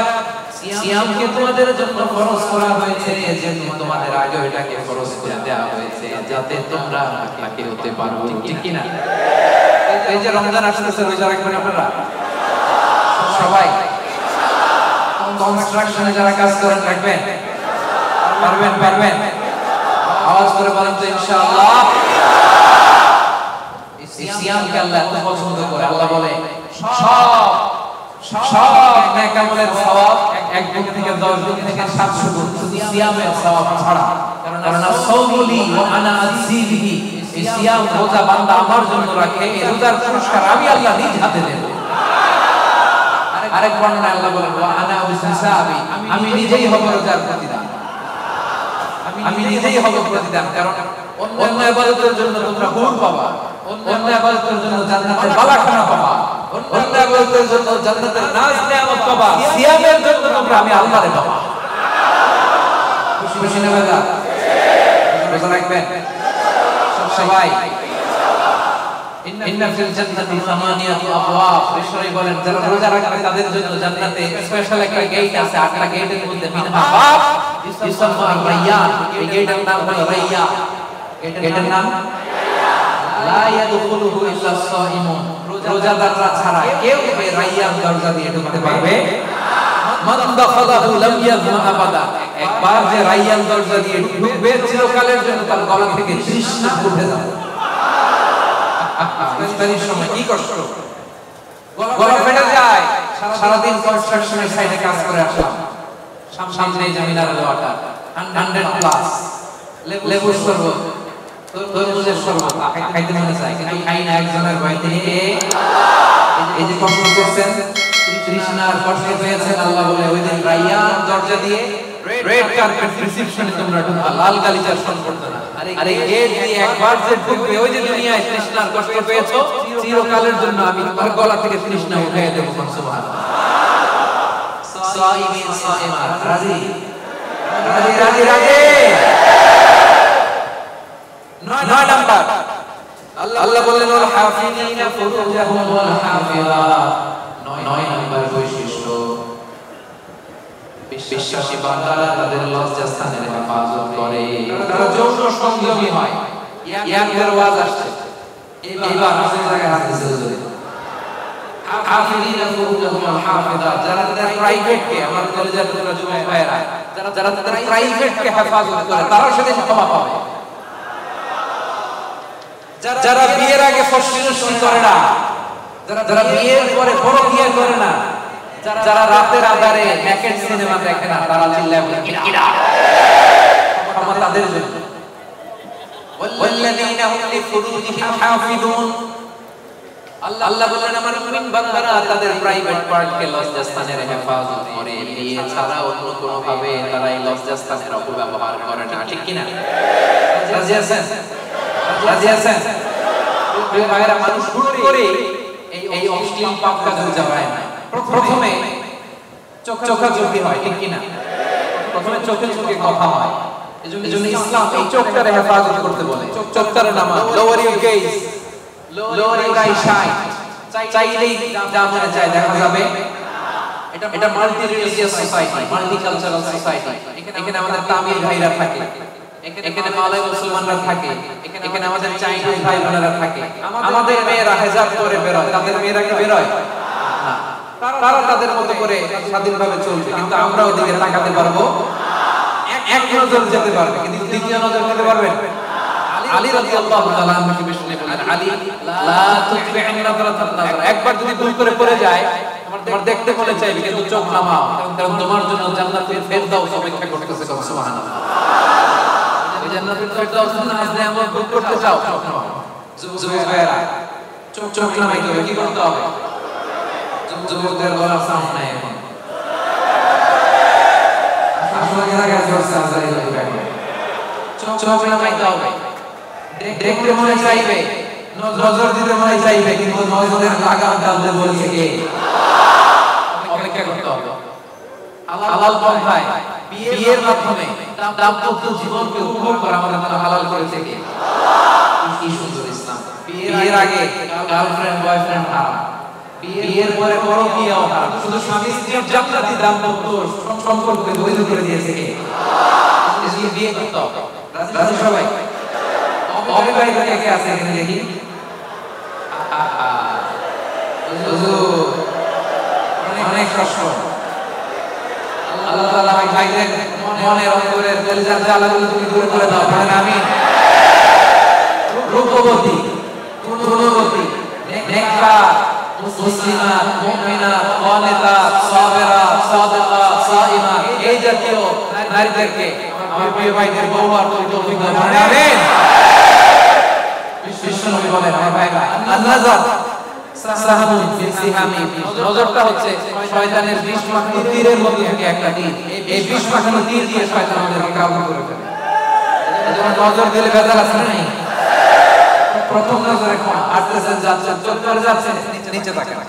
সিয়ামকে তোমাদের জন্য ফরজ করা হয়েছে, যেন তোমাদের আগে এটাকে ফরজ করে দেওয়া হয়েছে যাতে তোমরা মুত্তাকি হতে পারো, ঠিক কি না? এই যে রমজান আসতেছে, রোজা রাখবেন আপনারা সবাই? কনস্ট্রাকশনে যারা কাজ করেন রাখবেন? পারবেন? আওয়াজ করে বলেন তো ইনশাআল্লাহ। এই সিয়ামকে আল্লাহ এত পছন্দ করে, আল্লাহ বলে সব নেক আমলের সওয়াব 1 গুণ থেকে 10 গুণ থেকে 700 গুণ শুধু সিয়ামের সওয়াব ছাড়া। কারণ সাওমুলি ওয়া আনা আযীবিহি, এই সিয়াম রোজা বান্দা আমার জন্য রাখে, এই রোজার পুরস্কার আমি আল্লাহ নিজ হাতে দেব। আরেক বর্ণনায় আল্লাহ বলেন ওয়া আনা উসিসাবি, আমি নিজেই হব রোজার প্রতিদান, আমি নিজেই হব প্রতিদান। কারণ অন্য ইবাদতের জন্য তোমরা হুর পাবা, অন্য ইবাদতের জন্য জান্নাতের বালাখানা পাবা, অন্য ইবাদতের জন্য জান্নাতের নাজ নেয়ামত পাবা, সিয়ামের জন্য তোমরা আমি আল্লাহরে পাবা। খুশি না বাবা? রোজা রাখবেন সবাই। ইন্না ফিল জান্নাতি সামানিয়াতু আবওয়াব, ঈশ্বরই বলেন যারা রোজা রাখবে তাদের জন্য জান্নাতে স্পেশাল একটা গেট আছে, 8টা গেটের মধ্যে মিনহা বাব ইসমা রায়্যান, এই গেটের নাম হলো রায়্যান। গেটের নাম লা ইয়াদখুলুহু ইল্লা সাইমুন, রোজাদাররা ছাড়া কেউ এই রায়্যান দরজা দিয়ে ঢুকতে পারবে। মান দাখালাহু লাম ইয়াযমা আবাদা, একবার যে রায়্যান দরজা দিয়ে ঢুকবে চিরকালের জন্য তার গলা থেকে তৃষ্ণা উঠে যাবে। ইফতারির সময় কি কষ্ট, গলা ফেটে যায়। সারাদিন কনস্ট্রাকশনের সাইডে কাজ করে আসলাম, সামনে যে মিনারেল ওয়াটার 100+, লেবুর শরবত, তরমুজের শরবত খাইতে মনে চায়, কিন্তু খাই না একজনের বাড়িতে। এই যে কষ্ট করছেন, তৃষ্ণার কষ্ট পেয়েছেন, আল্লাহ বলে ওই দিন রায়্যান দরজা দিয়ে রেড কার্পেট রিসেপশনে তোমরা ঢুকবা, লাল গালিচার শোন করতে না। আরে গেট দিয়ে একবার যে ঢুকবে, ওই যে দুনিয়ায় তৃষ্ণার কষ্ট পেয়েছো, চিরকালের জন্য আমি তোমার গলা থেকে তৃষ্ণা উঠিয়ে দেব। সুবহানাল্লাহ। সাইমিন সাইমা, রাজি 9 নাম্বার আল্লাহ বললেন ওয়াল হাফিজিনা ফুরুজাহুম ওয়াল হাফিজাত। 9 নাম্বার বৈশিষ্ট্য, বিশ্বাসী বান্দারা তাদের লজ্জাস্থানের হেফাজত করে, তারা যৌন সংযমী হয়। ইয়াংদের ওয়াজ আসছে এইবার আমাদের জায়গায় হাদিসে হুজুরে হাফিজিনা ফুরুজাহুম ওয়াল হাফিজাত, যারা তাদের প্রাইভেটকে, আমার কলেজের টুকরা যুবক ভাইরা, যারা তাদের প্রাইভেটকে হেফাজত করে তারা সেদিন ক্ষমা পাবে। যারা বিয়ের আগে ফসফিনসি করে না, যারা বিয়ের পরে পরকিয়া করে না, যারা রাতের আধারে নেকেড সিনেমা দেখে না, তারা চিল্লায় বলে কিরা, ক্ষমা তাদের জন্য। ওয়াল্লাযীনা হুম লিফুরুজিহিম হাফিজুন, আল্লাহ বলেন আমার মুমিন বান্দারা তাদের প্রাইভেট পার্টকে লজ্জাস্থানের হেফাজত করে, বিয়ে ছাড়া অন্য কোনো ভাবে তারা এই লজ্জাস্থানের অপব্যবহার করে না, ঠিক কি না? রাজি আছেন? রাজি আছেন? প্রিয় ভাইরা, মানুষ হুট করে এই অশ্লীল পাপ কাজে যায় না। প্রথমে চোখাচোখি হয়, ঠিক কি না? প্রথমে চোখে চোখে কথা হয়, এজন্য ইসলাম এই চোখটারে হেফাজত করতে বলে। চোখটারে নামাজ, lower your gauge, lower your eyesight, চাইলেই যা মনে চায় দেখা যাবে। এটা multi religious society, multi cultural society. এখানে আমাদের তামিল ভাইরা থাকে, এখানে মালয় মুসলমানরা থাকে, এখানে আমাদের চাইনিজ ভাই বোনেরা থাকে। আমাদের মেয়েরা হেজাব করে বেরোয়, তাদের মেয়েরা কি বেরোয় না। তারা তাদের মতো করে স্বাধীনভাবে চলবে, কিন্তু আমরা ওদিকে তাকাতে পারবো, এক নজর যেতে পারবে, কিন্তু দ্বিতীয় নজর যেতে পারবেন। আলী রাদিয়াল্লাহু তাআলা আনহু বিষ্ণু বলেন, আলী লা তুতবি'ন নাযরাতান নাযরা, একবার যদি ভুল করে পড়ে যায় তোমার দেখতে মনে চাইবে, কিন্তু চোখ নামাও, কারণ তোমার জন্য জান্নাতুল ফেরদাউস অপেক্ষা করতেছে। সুবহানাল্লাহ। এই জান্নাতুল ফেরদাউস না আসলে আমরা ভুল করতে চাও, যুবক ভাইরা চোখ নামাইতে হবে। কি করতে হবে? যুবকদের গলার সাউন্ড নাই এখন, আসলে জায়গা জোরসে আজারি হবে। চোখ নামাইতে হবে, দেখতে মনে চাইবে, নজর দিতে মনে চাইবে, কিন্তু নজরের লাগাম টানতে বলছে কে? অপেক্ষা করতে হবে। হালাল পন্থায় বিয়ের মাধ্যমে দাম্পত্য জীবনকে উপভোগ করা আমাদের জন্য হালাল করেছে কে? কি সুন্দর ইসলাম। বিয়ের আগে গার্লফ্রেন্ড বয়ফ্রেন্ড হারাম, বিয়ের পরে পরকীয়াও হারাম। শুধু স্বামী স্ত্রীর জান্নাতি দাম্পত্য সম্পর্ককে বৈধ করে দিয়েছে কে? এজন্য বিয়ে করতে হবে। রাজি সবাই? অবিবাহিত কে আছে এখানে দেখি? অনেক কষ্ট। আল্লাহ তাআলা আমাকে ভাইদের মনের অন্তরের কলিজার জ্বালাগুলো তুমি দূর করে দাও। বলেন আমিন। রূপবতী, গুণবতী, নেককার, মুসলিমাত, মুমিনাত, কানিতাত, সাবিরাত, সাদিকাত, সাইমাত, এই জাতীয় নারীদেরকে আমার প্রিয় ভাইদের বউ আর তৌফিক দান। বলেন আমিন। বিশ্বনবী বলেন, আমার ভাইরা, আন-নাযার সাহামুন ফি সিহামি, নজরটা হচ্ছে শয়তানের বিষ মাখানো তীরের মতো থেকে একটা তীর। এই বিষ মাখানো তীর দিয়ে শয়তান আমাদেরকে কাবু করে ফেলে। এজন্য নজর দিলে ভেজাল আছে না নাই? প্রথম নজরে কোন আসতেছেন, যাচ্ছেন, চোখ করে যাচ্ছেন, নিচে তাকান।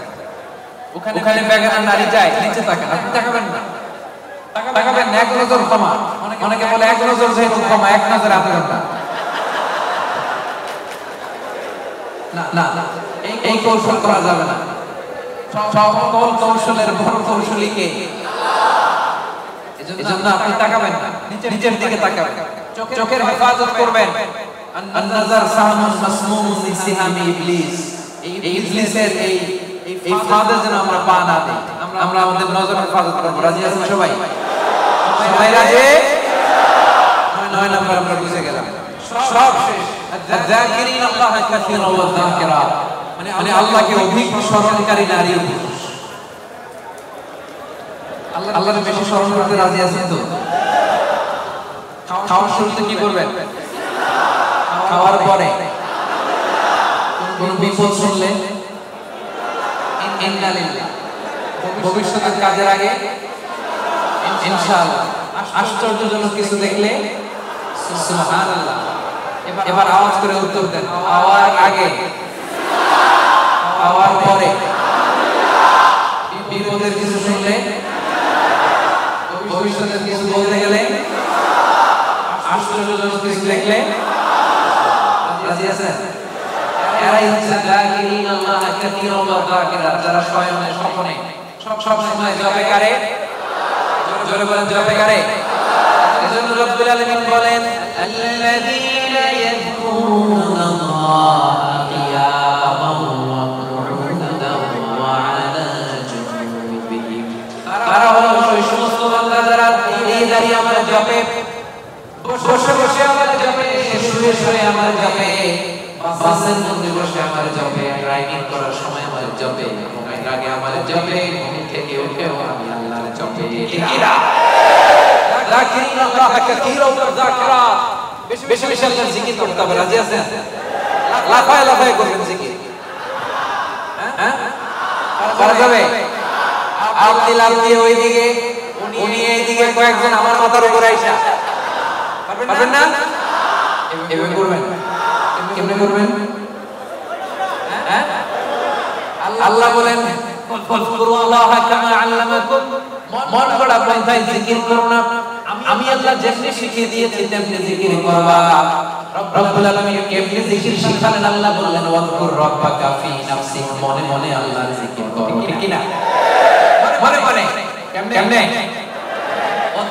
ওখানে বেগানা নারী যায়, নিচে তাকান। আপনি তাকাবেন না, তাকাবেন না, এক নজর ক্ষমা। অনেকে বলে এক নজর যেহেতু ক্ষমা, এক নজরে আটকাবেন না। না না, এই কৌশল করা যাবে না। সকল কৌশলের বড় কৌশলী কে? এজন্য আপনি তাকাবেন না, নিচের দিকে তাকাবেন, চোখের হেফাজত করবেন। আন-নাযার সাহামুন মাসমুমুন ফি সিহামি ইবলিস, এই ইবলিসের এই ফাঁদে যেন আমরা পা না দিই। আমরা আমাদের নজর হেফাজত করব। রাজি আছেন সবাই? সবাই রাজি? 9 নাম্বার আমরা বুঝে গেলাম, সব শেষ। আয-যাকিরিন আল্লাহ কাসীরান ওয়া যাকিরাত, মানে আল্লাহকে অধিক স্মরণকারী নারী ও পুরুষ। আল্লাহকে বেশি স্মরণ করতে রাজি আছেন তো? খাওয়ার শুরুতে কি করবেন? খাওয়ার পরে কোন বিপদ শুনলে ইন্না লিল্লাহ, ভবিষ্যতের কাজের আগে ইনশাআল্লাহ, আশ্চর্যজনক কিছু দেখলে সুবহানাল্লাহ। এবার আওয়াজ করে উত্তর দেন, খাওয়ার আগে, খাওয়ার পরে, বিপদের কিছু শুনলে, ভবিষ্যতের কিছু বলতে গেলে, আশ্চর্যজনক কিছু দেখলে। রাজি আছেন? এরাই হচ্ছে যাকিরিন আল্লাহ কাসীরান ওয়া যাকিরাত, যারা শয়নে স্বপ্নে সব সময় জপে কারে। জোরে বলেন, জপে কারে। এজন্য রব্বুল আলামিন বলেন, আল্লাযীনা ইয়াযকুরুনাল্লাহা কিয়ামান ওয়া কুউদান ওয়া আলা জুনুবিহিম, তারা হলো ওই সমস্ত বান্দা যারা দাঁড়িয়ে আমার জপে, বসে বসে আমার জপে, শুয়ে শুয়ে আমার জপে, বাসের মধ্যে বসে আমার জপে, ড্রাইভিং করার সময় আমার জপে, ঘুমের আগে আমার জপে, ঘুম থেকে উঠেও আমি আল্লাহর জপে। ঠিকইরা? যাকিরিন আল্লাহ কাসীরান ওয়া যাকিরাত, বেশি বেশি আল্লাহর জিকির করতে হবে। রাজি আছেন? লাফায় লাফায় করবেন জিকির। হ্যাঁ, করা যাবে? আপনি লাফ দিয়ে ওইদিকে, উনি এইদিকে, কয়েকজন আমার মাথার উপরে আইসা, পারবেন না? এভাবে করবেন। কেমনে করবেন? হ্যাঁ, আল্লাহ বলেন, ফাযকুরুল্লাহা কামা আল্লামাকুম, মন গড়া পন্থায় জিকির করো না, আমি আল্লাহ যেমনি শিখিয়ে দিয়েছি তেমনি জিকির করবা। রব্বুল আলামিন কেমনে জিকির শিখালেন আল্লাহ বললেন ওয়াজকুর রাব্বাকা ফি নাফসিক, মনে মনে আল্লাহর জিকির করো, ঠিক কি না? মনে মনে কেমনে?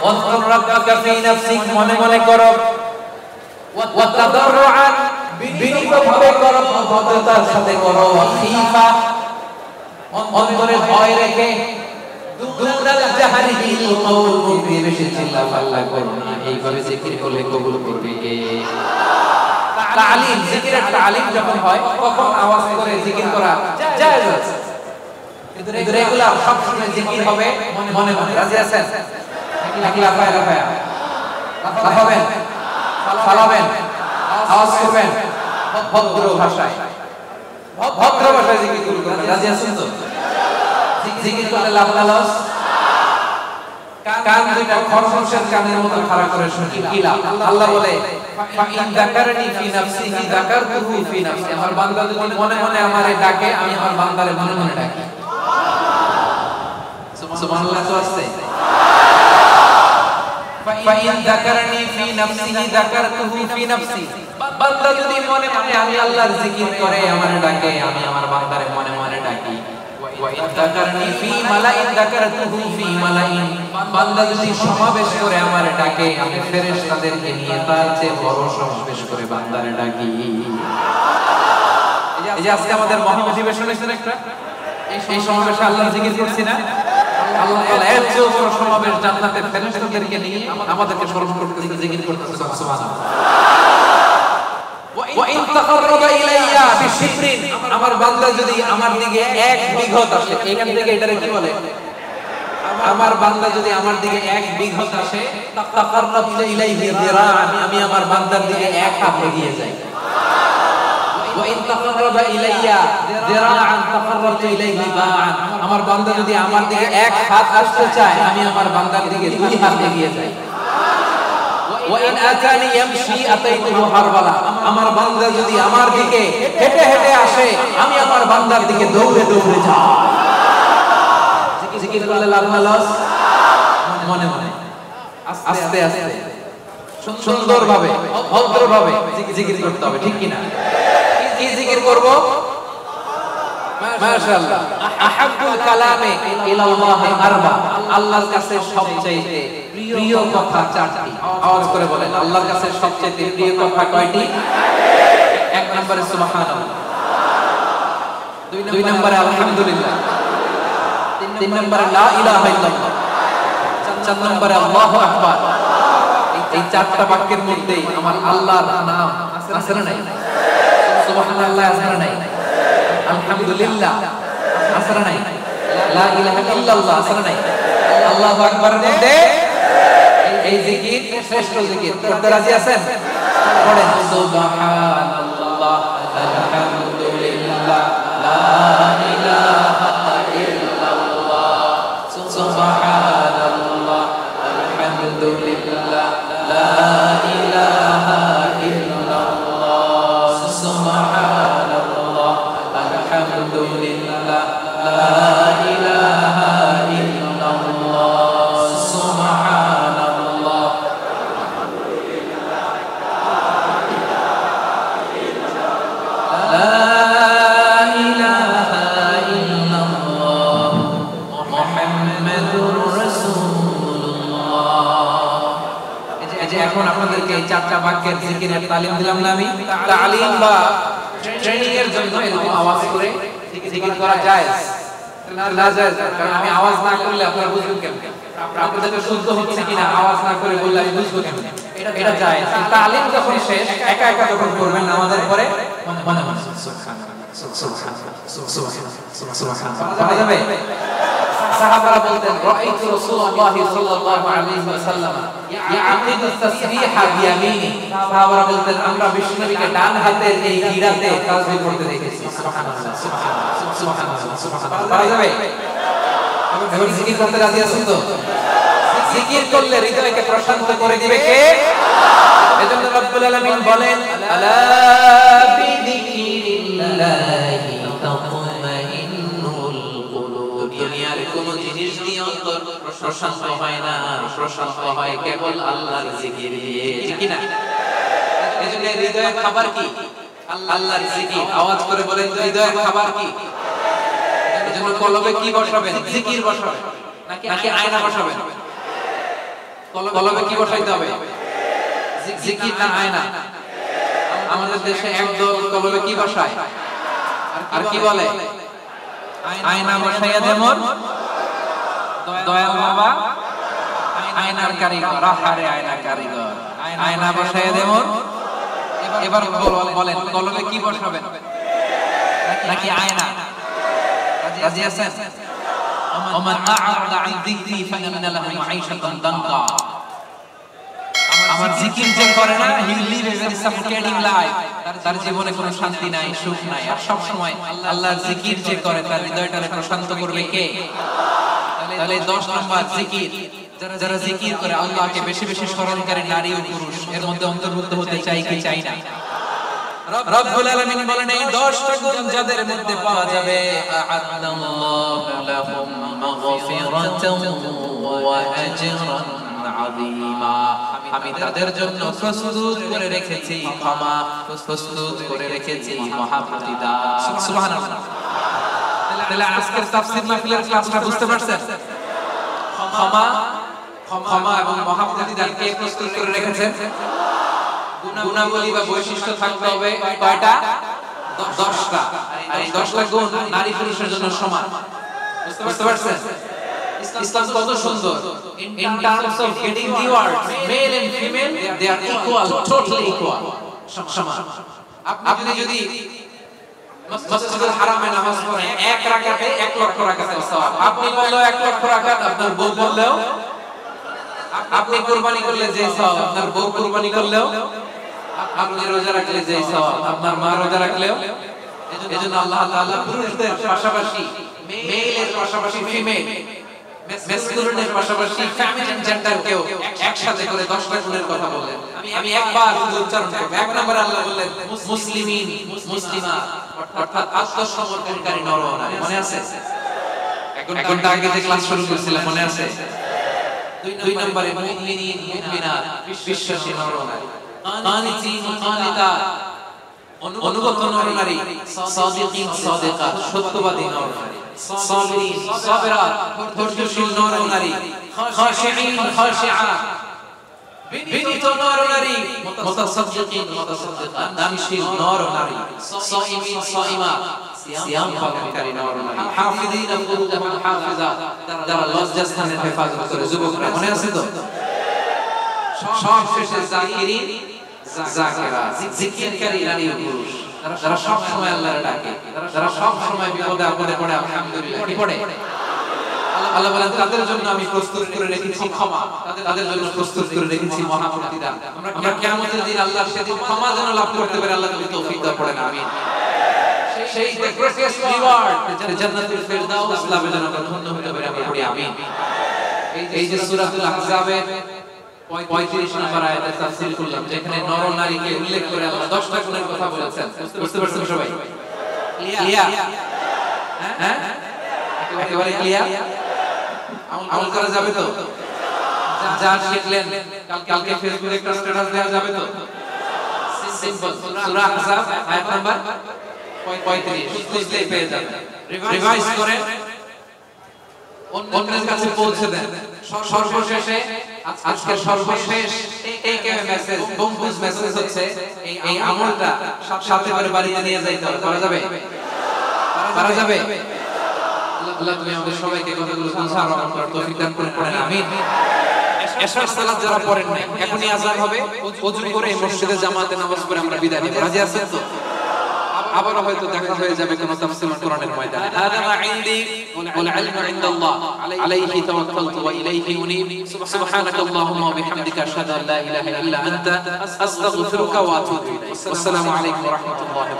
ওয়াজকুর রাব্বাকা ফি নাফসিক, মনে মনে করো, ওয়া তাদাররুআন, বিনীতভাবে করো, ভদ্রতার সাথে করো, খিফা, অন্তরে ভয় রেখে, দুনাল জাহরি বিল কওল, মুখে বেশি চিল্লাপাল্লা করো না। এইভাবে জিকির করলে কবুল করবে কে? তালিম, জিকিরের তালিম যখন হয় তখন আওয়াজ করে জিকির করা জায়েজ আছে, কিন্তু রেগুলার সব সময় জিকির হবে মনে মনে। রাজি আছেন নাকি লাফাবেন, ফালাবেন, আওয়াজ করবেন ভদ্র ভাষায়, ভদ্র ভাষায় জিকির করবেন। রাজি আছেন তো? জিকির করলে লাভ না লস? কান দুইটা খরগোশের কানের মতো খাড়া করে শুনি, কি লাভ? আল্লাহ বলে ফাইন যাকারনি ফি নাফসিহি যাকারতুহু ফি নাফসি, আমার বান্দা যদি মনে মনে আমারে ডাকে, আমি আমার বান্দারে মনে মনে ডাকি। সুবহানাল্লাহ তো আছে। ফাইন যাকারনি ফি নাফসিহি যাকারতুহু ফি নাফসি, বান্দা যদি মনে মনে আমি আল্লাহর জিকির করে আমারে ডাকে, আমি আমার বান্দারে মনে মনে ডাকি। ওয়া ইন যাকারনি ফি মালাইন যাকারতুহু ফি মালাইন, বান্দা যদি সমাবেশ করে আমারে ডাকে, আমি ফেরেশতাদেরকে নিয়ে তার চেয়ে বড় সমাবেশ করে বান্দারে ডাকি। এই যে আজকে আমাদের মহাধিবেশন হয়েছে একটা, এই সমাবেশে আল্লাহর জিকির করছি না? আল্লাহ তাআলা এর চেয়ে বড় সমাবেশ জান্নাতে ফেরেশতাদেরকে নিয়ে আমাদেরকে স্মরণ করতেছে, জিকির করতেছে। সুবহানাল্লাহ। ওয়া ইন তাকাররাবা ইলাইয়া বিশিবরিন, আমার বান্দা যদি আমার দিকে এক বিঘত আসে, এখান থেকে এটারে কি বলে? আমার বান্দা যদি আমার দিকে এক বিঘত আসে, তাকাররাবতু ইলাইহি যিরাআন, আমি আমার বান্দার দিকে এক হাত এগিয়ে যাই। ওয়া ইন তাকাররাবা ইলাইয়া যিরাআন তাকাররাবতু ইলাইহি বা'আন, আমার বান্দা যদি আমার দিকে এক হাত আসতে চায়, আমি আমার বান্দার দিকে দুই হাত এগিয়ে যাই। ওয়া ইন আতানি ইয়ামশি আতাইতুহু হারওয়ালা, আমার বান্দা যদি আমার দিকে হেঁটে হেঁটে আসে, আমি আমার বান্দার দিকে দৌড়ে দৌড়ে যাই। জিকির করলে লাভ না লস? মনে মনে, আস্তে আস্তে, সুন্দরভাবে, ভদ্রভাবে জিকির করতে হবে, ঠিক কি না? কি জিকির করব? মাশাআল্লাহ। আহাব্বুল কালামে ইলাল্লাহ আরবা, আল্লাহর কাছে সবচেয়ে প্রিয় কথা চারটি। আওয়াজ করে বলেন, আল্লাহর কাছে সবচেয়ে প্রিয় কথা কয়টি? এক নম্বরে সুবহানাল্লাহ, দুই নম্বরে আলহামদুলিল্লাহ, তিন নম্বরে লা ইলাহা ইল্লাল্লাহ, চার নম্বরে আল্লাহু আকবার। এই চারটা বাক্যের মধ্যেই আমার আল্লাহর নাম আছে না নাই? সুবহানাল্লাহ আছে না নাই? আলহামদুলিল্লাহ আছে না নাই? লা ইলাহা ইল্লাল্লাহ আছে না নাই? আল্লাহু আকবারের মধ্যে এই জিকির শ্রেষ্ঠ জিকির। করতে রাজি আছেন? পড়েন সুবহানাল্লাহ, আলহামদুলিল্লাহ, লা ইলাহা ইল্লাল্লাহ, সুবহানাল্লাহ, আলহামদুলিল্লাহ, লা ইলাহা ইল্লাল্লাহ, সুবহানাল্লাহ, আলহামদুলিল্লাহ, লা ইলাহা ইল্লাল্লাহ, সুবহানাল্লাহ। এখন আপনাদেরকে এই চারটা বাক্যের জিকিরের তালিম দিলাম না আমি? তালিম বা ট্রেনিং এর জন্য এরকম আওয়াজ করে জিকির করা জায়েজ না জায়েজ? কারণ আমি আওয়াজ না করলে আপনারা বুঝবেন কেমনে? আপনাদের শুদ্ধ হচ্ছে কিনা আওয়াজ না করে বললে আমি বুঝবো কেমনে? এটা জায়েজ। তালিম যখন শেষ, একা একা যখন করবেন নামাজের পরে মনে মনে সুবহানাল্লাহ, সুবহানাল্লাহ, সুবহানাল্লাহ বলা যাবে? সাহাবারা বলতেন রাআইতু রাসূলুল্লাহ সাল্লাল্লাহু আলাইহি ওয়াসাল্লাম ইয়াকিদু তাসবিহা বিয়ামিনি, সাহাবারা বলতেন আমরা বিশ্বনবীকে ডান হাতের এই গিরাতে তাসবিহ করতে দেখেছি। সুবহানাল্লাহ, সুবহানাল্লাহ, সুবহানাল্লাহ, সুবহানাল্লাহ বলা যাবে? এবার জিকির করতে রাজি আছেন তো? জিকির করলে হৃদয়কে প্রশান্ত করে দিবে কে? এজন্য রব্বুল আলামিন বলেন আলা বিযিকিরিল্লাহি তাতমাইন্নুল কুলুব, দুনিয়ার কোনো জিনিস দিয়ে অন্তর প্রশান্ত হয় না, প্রশান্ত হয় কেবল আল্লাহর জিকির দিয়ে, ঠিক কি না? এজন্য হৃদয়ের খাবার কি? আল্লাহর জিকির। আওয়াজ করে বলেন তো, হৃদয়ের খাবার কি? এজন্য কলবে কি বসাবেন? জিকির বসাবেন নাকি আয়না বসাবেন? কলবে কি বসাইতে হবে? জিকির না আয়না? আমাদের দেশে একদল কলবে কি বসায় আর কি বলে? আয়না বসাইয়া দেমন দয়াল বাবা আয়নার কারিগর, আহারে আয়না কারিগর, আয়না বসাইয়া দেমন। এবার বলেন কলবে কি বসাবেন নাকি আয়না? রাজি আছেন? ওমান আ'রাদা আন যিকরি ফাইন্না লাহু মাঈশাতান দানকা। আমার জিকির যে করে না, he live a very suffocating life, তার জীবনে কোনো শান্তি নাই, সুখ নাই। আর সব সময় আল্লাহর জিকির যে করে তার হৃদয়টাকে প্রশান্ত করবে কে? তাহলে 10 নম্বর জিকির। যারা জিকির করে আল্লাহকে বেশি বেশি স্মরণকারী নারী ও পুরুষ এর মধ্যে অন্তর্ভুক্ত হতে চাই কি চাই না? রব্বুল আলামিন বলেন এই 10টা গুণ যাদের মধ্যে পাওয়া যাবে, আ'আদাল্লাহু লাহুম মাগফিরাতান ওয়া আজরান আযীমা, আমি তাদের জন্য প্রস্তুত করে রেখেছি ক্ষমা, প্রস্তুত করে রেখেছি মহা প্রতিদান। সুবহানাল্লাহ। তাহলে আজকের তাফসীর মাহফিলের ক্লাসটা বুঝতে পারছেন? ক্ষমা এবং মহা প্রতিদান কে প্রস্তুত করে রেখেছেন? গুণাবলী বা বৈশিষ্ট্য থাকতে হবে কয়টা? 10টা। আর এই 10টা গুণ নারী পুরুষের জন্য সমান। বুঝতে পারছেন? ইসলাম কত সুন্দর। In terms of getting rewards, male and female, they are equal, totally equal. সমান। আপনি যদি মসজিদুল হারামে নামাজ পড়েন, এক রাকাতে 1 লক্ষ রাকাতের সওয়াব। আপনি বললেও 1 লক্ষ রাকাত, আপনার বউ বললেও, আপনি কুরবানি করলে যে সওয়াব, আপনার বউ কুরবানি করলেও, আপনি রোজা রাখলে যে সওয়াব, আপনার মা রোজা রাখলেও। এজন্য আল্লাহ তাআলা পুরুষদের পাশাপাশি, মেলের পাশাপাশি ফিমেল, মেসকুলিনের পাশাপাশি ফেমিনিন জেন্ডারকেও একসাথে করে 10টা গুণের কথা বললেন। আমি একবার শুধু উচ্চারণ করব। 1 নম্বরে আল্লাহ বললেন মুসলিমিন, মুসলিমাত, অর্থাৎ আত্মসমর্পণকারী নর ও নারী। মনে আছে? এক ঘন্টা আগে যে ক্লাস শুরু করেছিলাম, মনে আছে? 2 নম্বরে মুমিনিন, মুমিনাত, বিশ্বাসী নর ও নারী। কানিতিন, কানিতাত, অনুগত নর নারী। সাদিকিন, সাদিকাত, সত্যবাদী নর নারী। সাবিরিন, সাবিরাত, ধৈর্যশীল নর নারী। খাশিঈন, খাশিআত, বিনীত নর নারী। মুতাসাদ্দিকিন, মুতাসাদ্দিকাত, দানশীল নর নারী। সাইমিন, সাইমাত, সিয়াম পালনকারী নর নারী। হাফিজিন ফুরুজাহুম হাফিজাত, যারা লজ্জাস্থানের হেফাজত করে যুবকরা। মনে আছে তো? সব শেষে যাকিরিন, যাকিরাত, জিকিরকারী নারী ও পুরুষ, যারা সব সময় আল্লাহর ডাকে, যারা সব সময় বিপদে আপদে পড়ে আলহামদুলিল্লাহ কি পড়ে? আল্লাহ বলেন তাদের জন্য আমি প্রস্তুত করে রেখেছি ক্ষমা, তাদের জন্য প্রস্তুত করে রেখেছি মহা প্রতিদান। আমরা কিয়ামতের দিন আল্লাহর সেদিন ক্ষমা যেন লাভ করতে পারি, আল্লাহ তুমি তৌফিক দাও, পড়েন আমিন। সেই the greatest reward, জান্নাতুল ফেরদাউস লাভের জন্য আমরা ধন্য হতে পারি, আমরা পড়ি আমিন। এই যে সূরাতুল আহজাবের 35 নম্বর আয়াতের তাফসীর করলাম, যেখানে নর নারীকে উল্লেখ করে আল্লাহ 10টা গুণের কথা বলেছেন। বুঝতে পারছেন সবাই? ক্লিয়ার? হ্যাঁ, একেবারে ক্লিয়ার? আমল করা যাবে তো? যা শিখলেন কালকে ফেসবুকে একটা স্ট্যাটাস দেওয়া যাবে তো? সিম্পল। সূরা আহজাব আয়াত নাম্বার 35 বুঝলেই পেয়ে যাবেন। রিভাইজ করেন, অন্যের কাছে পৌঁছে দেন। সর্বশেষে আজকের সর্বশেষ টেক অ্যাওয়ে মেসেজ, বঙ্কুজ মেসেজ হচ্ছে এই আমলটা সাথে করে বাড়িতে নিয়ে যাইতে হবে। করা যাবে? করা যাবে? আল্লাহ তুমি আমাদের সবাইকে কথাগুলো বুঝার আমল করার তৌফিক দান করুন, পড়েন আমিন। এশার সালাত যারা পড়েন না, এখনই আযান হবে, ওযু করে মসজিদে জামাতে নামাজ পড়ে আমরা বিদায় নিব। রাজি আছেন তো? আবারও হয়তো দেখা হয়ে যাবে কোন তাফসীর কোরআনের ময়দানে। হাদা মা ইনদি ওয়াল ইলমু ইনদাল্লাহ আলাইহি তাওয়াক্কালতু ওয়া ইলাইহি উনীব। সুবহানাকাল্লাহুম্মা ওয়া বিহামদিকা আশহাদু আল লা ইলাহা ইল্লা আনতা আস্তাগফিরুকা ওয়া আতুবু ইলাইক। আসসালামু আলাইকুম ওয়া রাহমাতুল্লাহি।